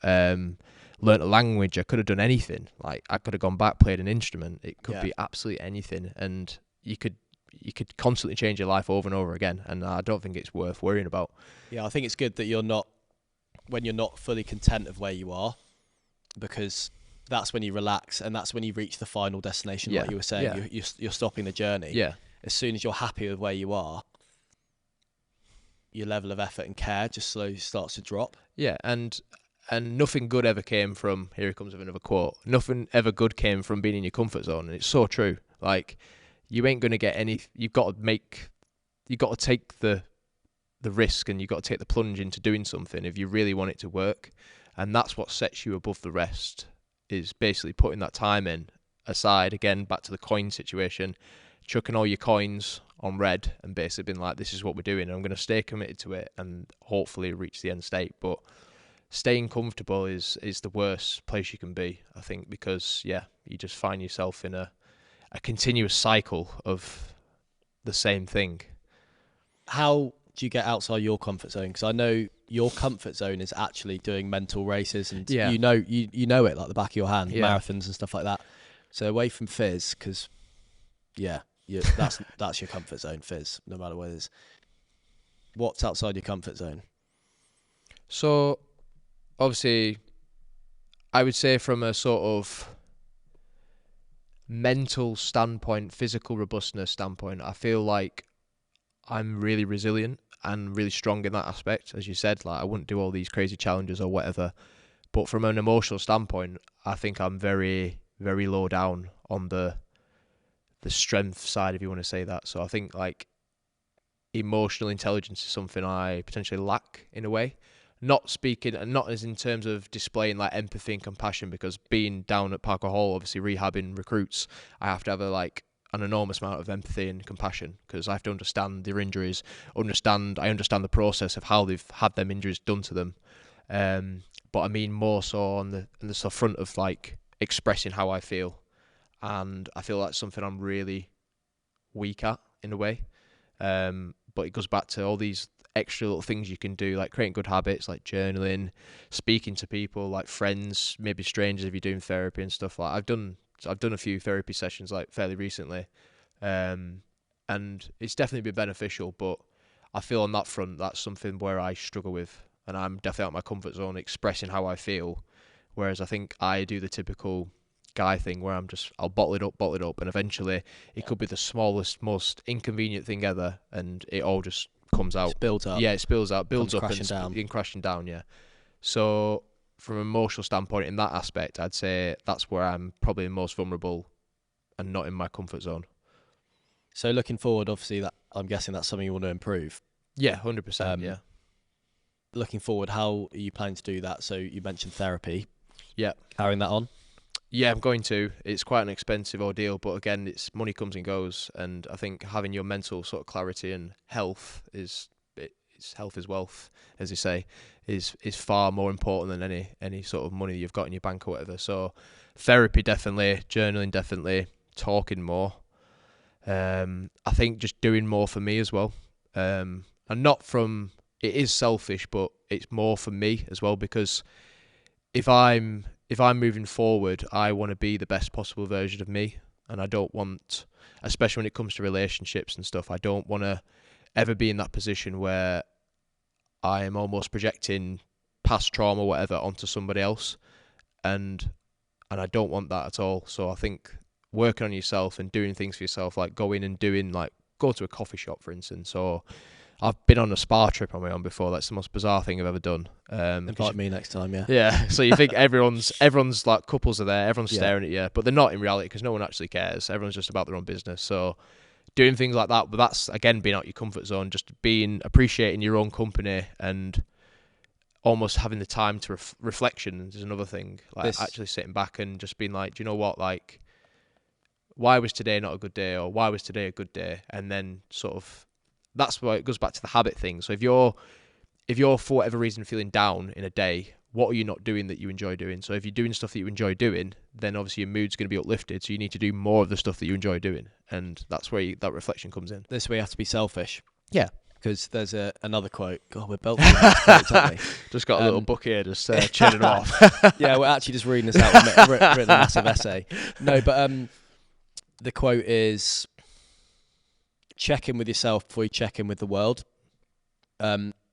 learnt a language. I could have done anything. Like, I could have gone back, played an instrument. It could be absolutely anything, and you could constantly change your life over and over again. And I don't think it's worth worrying about. Yeah, I think it's good that when you're not fully content of where you are, because that's when you relax, and that's when you reach the final destination. Like you were saying, you're stopping the journey. Yeah. As soon as you're happy with where you are, your level of effort and care just slowly starts to drop. Yeah, and nothing good ever came from, here comes with another quote, nothing ever good came from being in your comfort zone. And it's so true. Like, you ain't going to get any, you've got to take the risk, and you've got to take the plunge into doing something if you really want it to work. And that's what sets you above the rest, is basically putting that time in aside. Again, back to the coin situation, chucking all your coins on red and basically being like, this is what we're doing, and I'm going to stay committed to it and hopefully reach the end state. But staying comfortable is the worst place you can be, I think, because you just find yourself in a continuous cycle of the same thing. How do you get outside your comfort zone? Because I know your comfort zone is actually doing mental races, and you know it like the back of your hand, marathons and stuff like that. So away from fizz, because that's your comfort zone, fizz, no matter what it is. What's outside your comfort zone? So obviously, I would say from a sort of mental standpoint, physical robustness standpoint, I feel like I'm really resilient and really strong in that aspect. As you said, like, I wouldn't do all these crazy challenges or whatever. But from an emotional standpoint, I think I'm very, very low down on the strength side, if you want to say that. So I think, like, emotional intelligence is something I potentially lack in a way. Not speaking, and not as in terms of displaying like empathy and compassion, because being down at Parker Hall, obviously rehabbing recruits, I have to have an enormous amount of empathy and compassion, because I have to understand their injuries, I understand the process of how they've had them injuries done to them. But I mean more so on the front of like expressing how I feel, and I feel like something I'm really weak at in a way. But it goes back to all these extra little things you can do, like creating good habits, like journaling, speaking to people, like friends, maybe strangers if you're doing therapy and stuff. Like I've done a few therapy sessions like fairly recently, and it's definitely been beneficial. But I feel on that front, that's something where I struggle with, and I'm definitely out of my comfort zone expressing how I feel. Whereas I think I do the typical guy thing where I'll bottle it up, and eventually it could be the smallest, most inconvenient thing ever, and it all just comes out. It builds up. Yeah, it spills out, builds up, and crashing down. Yeah. So from an emotional standpoint, in that aspect, I'd say that's where I'm probably most vulnerable and not in my comfort zone. So looking forward, obviously, that I'm guessing that's something you want to improve. Yeah, 100%. Yeah. Looking forward, how are you planning to do that? So you mentioned therapy. Yeah. Carrying that on? Yeah, I'm going to. It's quite an expensive ordeal, but again, it's money comes and goes, and I think having your mental sort of clarity and health health is wealth, as you say, is far more important than any sort of money you've got in your bank or whatever. So therapy definitely, journaling definitely, talking more. I think just doing more for me as well. And not from, it is selfish, but it's more for me as well, because if I'm moving forward, I want to be the best possible version of me, and I don't want, especially when it comes to relationships and stuff, I don't want to ever be in that position where I am almost projecting past trauma or whatever onto somebody else, and I don't want that at all. So I think working on yourself and doing things for yourself, like go to a coffee shop, for instance, or I've been on a spa trip on my own before. That's the most bizarre thing I've ever done. Invite me next time, yeah. Yeah, so you think everyone's like, couples are there, everyone's staring at you, but they're not in reality, because no one actually cares. Everyone's just about their own business. So doing things like that, but that's again being out your comfort zone, just appreciating your own company, and almost having the time to reflection is another thing. Like actually sitting back and just being like, do you know what, like, why was today not a good day, or why was today a good day? And then sort of, that's why it goes back to the habit thing. So if you're for whatever reason feeling down in a day, what are you not doing that you enjoy doing? So if you're doing stuff that you enjoy doing, then obviously your mood's going to be uplifted. So you need to do more of the stuff that you enjoy doing, and that's where that reflection comes in. This way you have to be selfish. Yeah. because there's another quote. God, we're belting these quotes, aren't we? Just got a little book here, just chilling them off. Yeah, we're actually just reading this out. We've written a massive essay. No, but the quote is, check in with yourself before you check in with the world.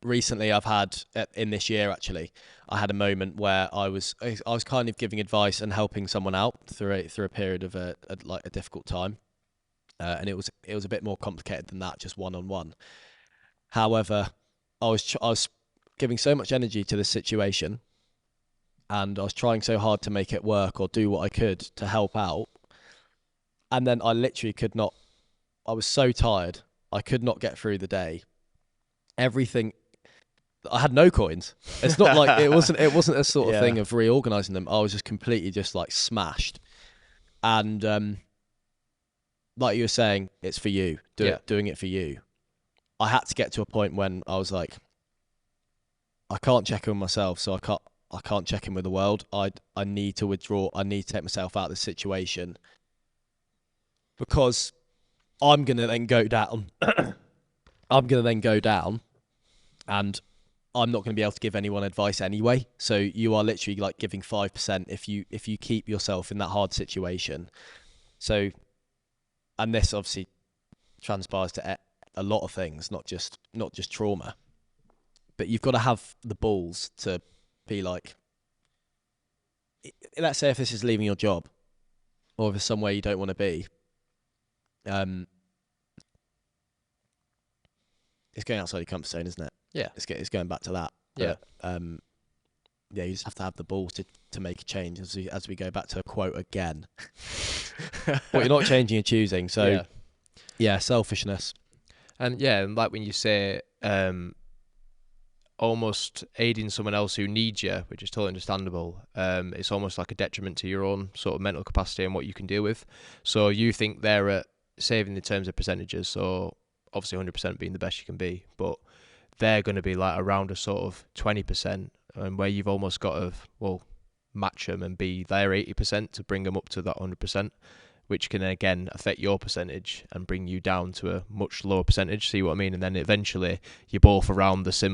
Recently, I've had, in this year actually, I had a moment where I was kind of giving advice and helping someone out through a period of a difficult time. And it was a bit more complicated than that, just one-on-one. However, I was giving so much energy to this situation, and I was trying so hard to make it work or do what I could to help out. And then I literally could not. I was so tired, I could not get through the day. Everything. I had no coins. It's not like it wasn't a sort of thing of reorganizing them. I was just completely just like smashed, and like you were saying, it's for you. Doing it for you. I had to get to a point when I was like, I can't check in with myself, so I can't check in with the world. I need to withdraw. I need to take myself out of this situation, because I'm gonna then go down. I'm gonna then go down, and I'm not gonna be able to give anyone advice anyway. So you are literally like giving 5% if you keep yourself in that hard situation. So, and this obviously transpires to a lot of things, not just trauma. But you've got to have the balls to be like, let's say if this is leaving your job, or if it's somewhere you don't want to be, it's going outside your comfort zone, isn't it? Yeah. It's going back to that. Yeah. But, yeah, you just have to have the balls to make a change, as we go back to a quote again. But you're not changing, you're choosing. So, yeah, selfishness. And like when you say almost aiding someone else who needs you, which is totally understandable, it's almost like a detriment to your own sort of mental capacity and what you can deal with. So you think they're at saving in terms of percentages, so obviously 100% being the best you can be, but they're going to be like around a sort of 20%, and where you've almost got to, match them and be their 80% to bring them up to that 100%, which can again affect your percentage and bring you down to a much lower percentage. See what I mean? And then eventually you're both around the same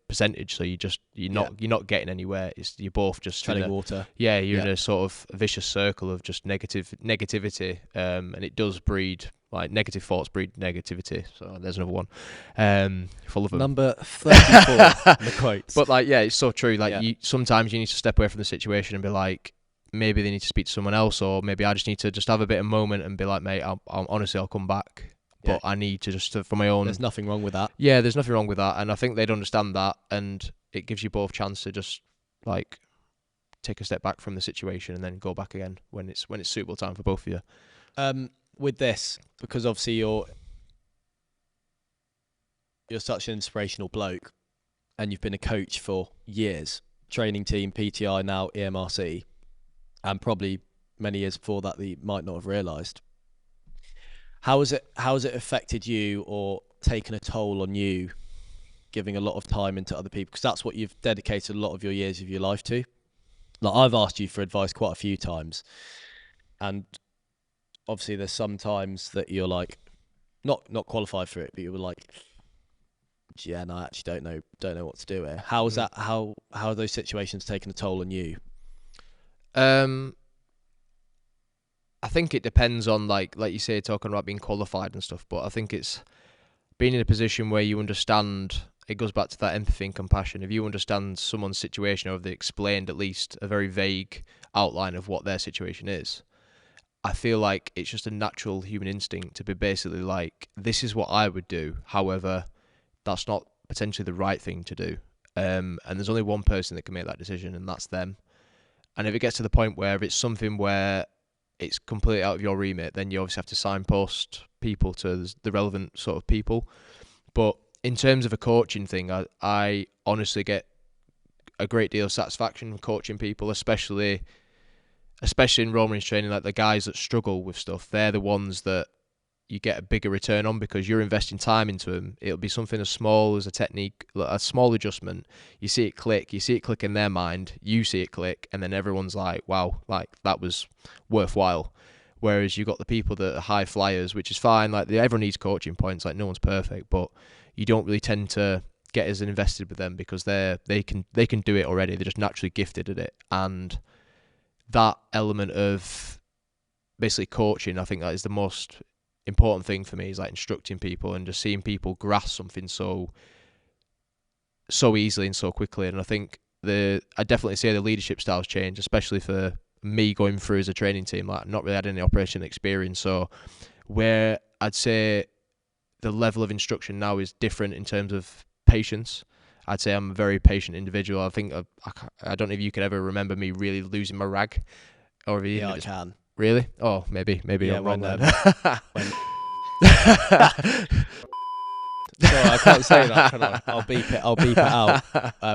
percentage, so you're not getting anywhere. You're both just treading water. Yeah, you're in a sort of vicious circle of just negativity, and it does breed. Like, negative thoughts breed negativity. So there's another one. Full of them. Number 34, the quotes. But it's so true. Sometimes you need to step away from the situation and be like, maybe they need to speak to someone else, or maybe I just need to just have a bit of moment and be like, mate, I'll come back. But I need to just, for my own... There's nothing wrong with that. Yeah, there's nothing wrong with that. And I think they'd understand that. And it gives you both chance to just, take a step back from the situation and then go back again when it's suitable time for both of you. With this, because obviously you're such an inspirational bloke, and you've been a coach for years, training team, PTI, now EMRC, and probably many years before that you might not have realised. How has it affected you or taken a toll on you, giving a lot of time into other people? Because that's what you've dedicated a lot of your years of your life to. Like, I've asked you for advice quite a few times, and obviously there's some times that you're like not qualified for it, but you were like, yeah, no, I actually don't know what to do here. How is that? How are those situations taken a toll on you? I think it depends on like you say, talking about being qualified and stuff, but I think it's being in a position where you understand. It goes back to that empathy and compassion. If you understand someone's situation, or if they explained at least a very vague outline of what their situation is, I feel like it's just a natural human instinct to be basically like, this is what I would do. However, that's not potentially the right thing to do. And there's only one person that can make that decision, and that's them. And if it gets to the point where it's something where it's completely out of your remit, then you obviously have to signpost people to the relevant sort of people. But in terms of a coaching thing, I honestly get a great deal of satisfaction from coaching people, especially in Royal Marines training. Like, the guys that struggle with stuff, they're the ones that you get a bigger return on, because you're investing time into them. It'll be something as small as a technique, a small adjustment. You see it click in their mind, you see it click, and then everyone's like, wow, like, that was worthwhile. Whereas you got the people that are high flyers, which is fine. Like, everyone needs coaching points. Like, no one's perfect, but you don't really tend to get as invested with them because they can do it already. They're just naturally gifted at it, and that element of basically coaching, I think that is the most important thing for me, is like instructing people and just seeing people grasp something so easily and so quickly. And I think I definitely see the leadership styles change, especially for me going through as a training team. Like, not really had any operational experience, so where I'd say the level of instruction now is different in terms of patience. I'd say I'm a very patient individual. I think I don't know if you could ever remember me really losing my rag, or if you Yeah, I can. Really? Oh, maybe Yeah, I'm wrong then. when Sorry, I can't say that, can I? I'll beep it out.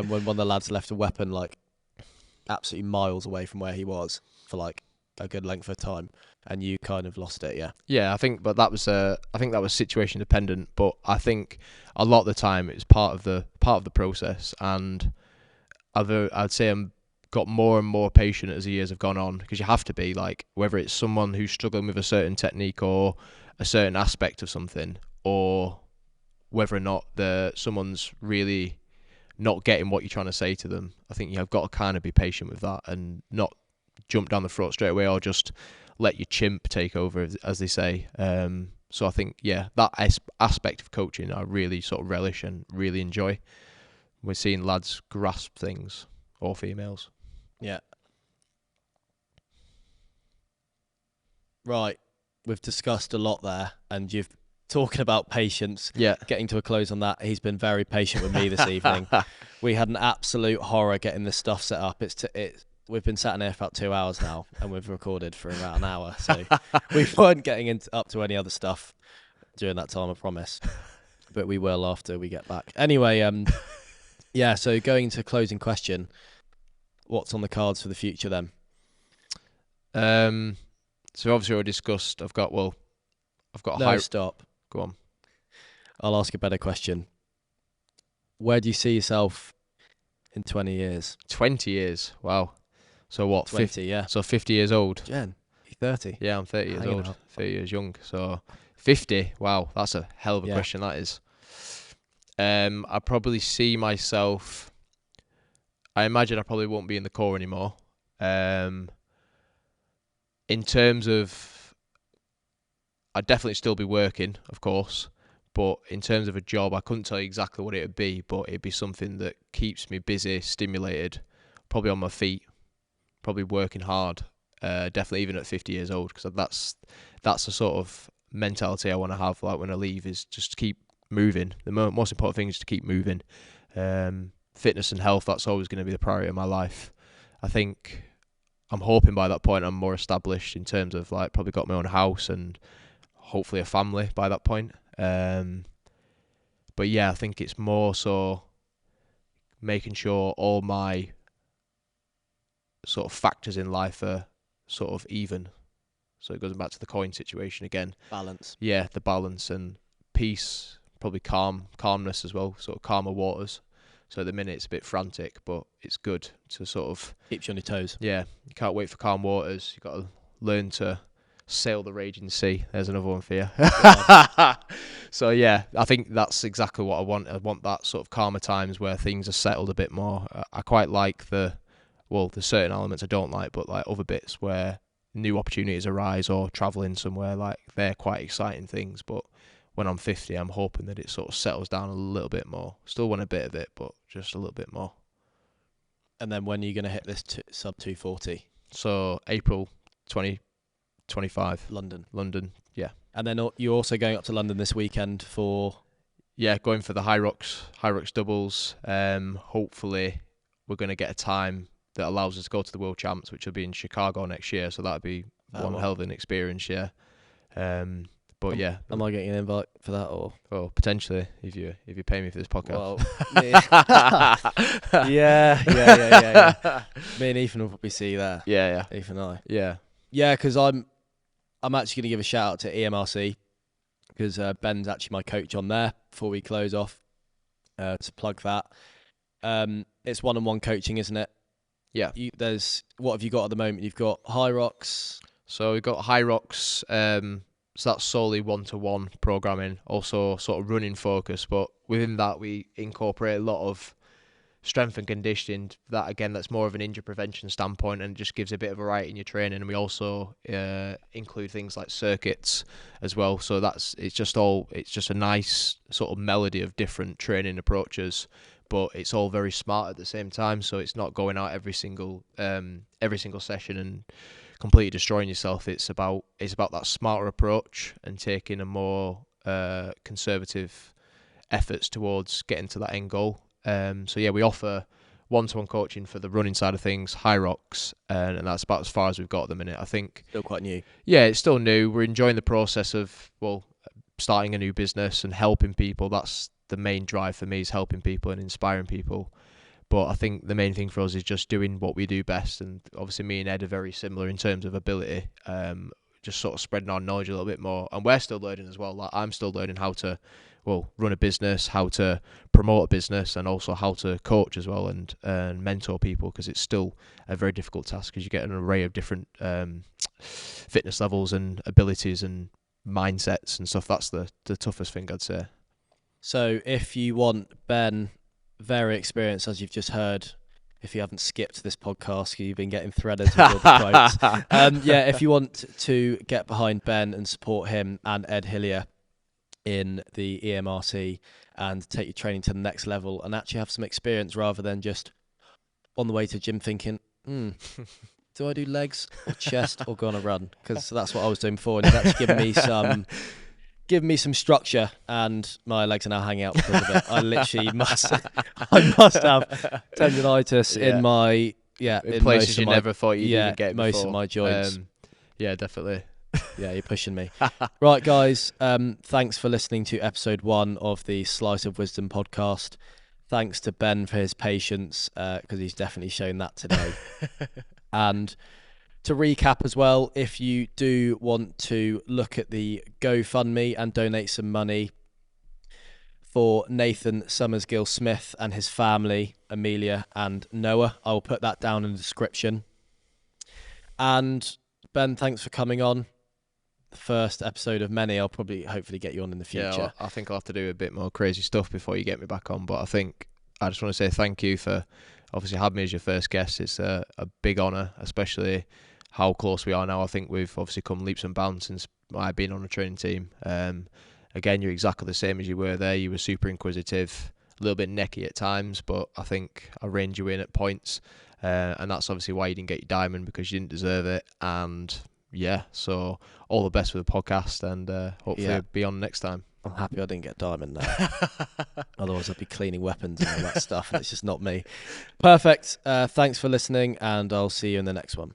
When one of the lads left a weapon like absolutely miles away from where he was for like a good length of time, and you kind of lost it. Yeah. Yeah, I think that was situation dependent, but I think a lot of the time it's part of the process, and I'd say I'm got more and more patient as the years have gone on, because you have to be, like, whether it's someone who's struggling with a certain technique or a certain aspect of something, or whether or not someone's really not getting what you're trying to say to them. I think you've got to kind of be patient with that and not jump down the throat straight away, or just let your chimp take over, as they say. So I think, yeah, that aspect of coaching I really sort of relish and really enjoy. We're seeing lads grasp things, or females. Yeah. Right. We've discussed a lot there, and you've talking about patience. Yeah. Getting to a close on that. He's been very patient with me this evening. We had an absolute horror getting this stuff set up. We've been sat in here for about 2 hours now, and we've recorded for about an hour. So we weren't getting up to any other stuff during that time, I promise. But we will after we get back. Anyway, yeah. So going to closing question, what's on the cards for the future then? So obviously already discussed. I've got a No, stop. Go on. I'll ask a better question. Where do you see yourself in 20 years? 20 years. Wow. So what? 20, 50, yeah. So 50 years old. Jen, you're 30. Yeah, I'm 30 years Hanging old. out. 30 years young. So 50. Wow, that's a hell of a Yeah. question, that is. I probably see myself. I imagine I probably won't be in the Corps anymore. In terms of, I'd definitely still be working, of course, but in terms of a job, I couldn't tell you exactly what it would be, but it'd be something that keeps me busy, stimulated, probably on my feet, probably working hard, definitely even at 50 years old, because that's the sort of mentality I want to have, like when I leave, is just to keep moving. The most important thing is to keep moving. Fitness and health, that's always going to be the priority of my life. I think I'm hoping by that point I'm more established in terms of, like, probably got my own house and hopefully a family by that point. But yeah, I think it's more so making sure all my sort of factors in life are sort of even. So it goes back to the coin situation again. Balance. Yeah, the balance and peace, probably calmness as well, sort of calmer waters. So at the minute it's a bit frantic, but it's good to sort of... Keeps you on your toes. Yeah, you can't wait for calm waters. You've got to learn to sail the raging sea. There's another one for you. So yeah, I think that's exactly what I want. I want that sort of calmer times where things are settled a bit more. I quite like there's certain elements I don't like, but like other bits where new opportunities arise or travelling somewhere, like they're quite exciting things. But when I'm 50, I'm hoping that it sort of settles down a little bit more. Still want a bit of it, but just a little bit more. And then when are you going to hit this sub 240? So April 2025. London. Yeah. And then you're also going up to London this weekend for... Yeah, going for the High Rocks doubles. Hopefully we're going to get a time that allows us to go to the World Champs, which will be in Chicago next year. So that'd be one hell of an experience, yeah. But yeah. Am I getting an invite for that, or? Oh, potentially, if you pay me for this podcast. Well, yeah. Me and Ethan will probably see you there. Yeah. Ethan and I. Yeah. Yeah, because I'm actually going to give a shout out to EMRC, because Ben's actually my coach on there before we close off, to plug that. It's one-on-one coaching, isn't it? Yeah. What have you got at the moment? You've got High Rocks. So we've got High Rocks So that's solely one-to-one programming, also sort of running focus. But within that, we incorporate a lot of strength and conditioning. That's more of an injury prevention standpoint, and just gives a bit of variety in your training. And we also include things like circuits as well. So it's just a nice sort of melody of different training approaches, but it's all very smart at the same time. So it's not going out every single session and completely destroying yourself. It's about that smarter approach and taking a more conservative efforts towards getting to that end goal. So yeah, we offer one-to-one coaching for the running side of things, high rocks, and that's about as far as we've got at the minute. I think Still quite new. Yeah, it's still new. We're enjoying the process of starting a new business and helping people. That's the main drive for me, is helping people and inspiring people. But I think the main thing for us is just doing what we do best. And obviously me and Ed are very similar in terms of ability, just sort of spreading our knowledge a little bit more. And we're still learning as well. Like, I'm still learning how to, run a business, how to promote a business, and also how to coach as well and mentor people, because it's still a very difficult task, because you get an array of different fitness levels and abilities and mindsets and stuff. That's the toughest thing, I'd say. So if you want Ben, very experienced, as you've just heard, if you haven't skipped this podcast, you've been getting threaded with all the quotes. If you want to get behind Ben and support him and Ed Hillier in the EMRC and take your training to the next level and actually have some experience, rather than just on the way to gym thinking, do I do legs or chest or go on a run? Because that's what I was doing before, and you've actually given me some structure, and my legs are now hanging out because of it. I literally must have tendonitis in my in places you never thought you'd even get most before. Of my joints. Definitely. Yeah, you're pushing me. Right, guys, thanks for listening to episode 1 of the Slice of Wisdom podcast. Thanks to Ben for his patience, because he's definitely shown that today. And to recap as well, if you do want to look at the GoFundMe and donate some money for Nathan Summersgill-Smith and his family, Amelia and Noah, I will put that down in the description. And Ben, thanks for coming on. The first episode of many. I'll hopefully get you on in the future. Yeah, I think I'll have to do a bit more crazy stuff before you get me back on. But I think I just want to say thank you for obviously having me as your first guest. It's a big honour, especially how close we are now. I think we've obviously come leaps and bounds since I've been on a training team. Again, you're exactly the same as you were there. You were super inquisitive, a little bit necky at times, but I think I reined you in at points. And that's obviously why you didn't get your diamond, because you didn't deserve it. And yeah, so all the best with the podcast, and hopefully I'll be on next time. I'm happy I didn't get diamond now. Otherwise I'd be cleaning weapons and all that stuff, and it's just not me. Perfect. Thanks for listening, and I'll see you in the next one.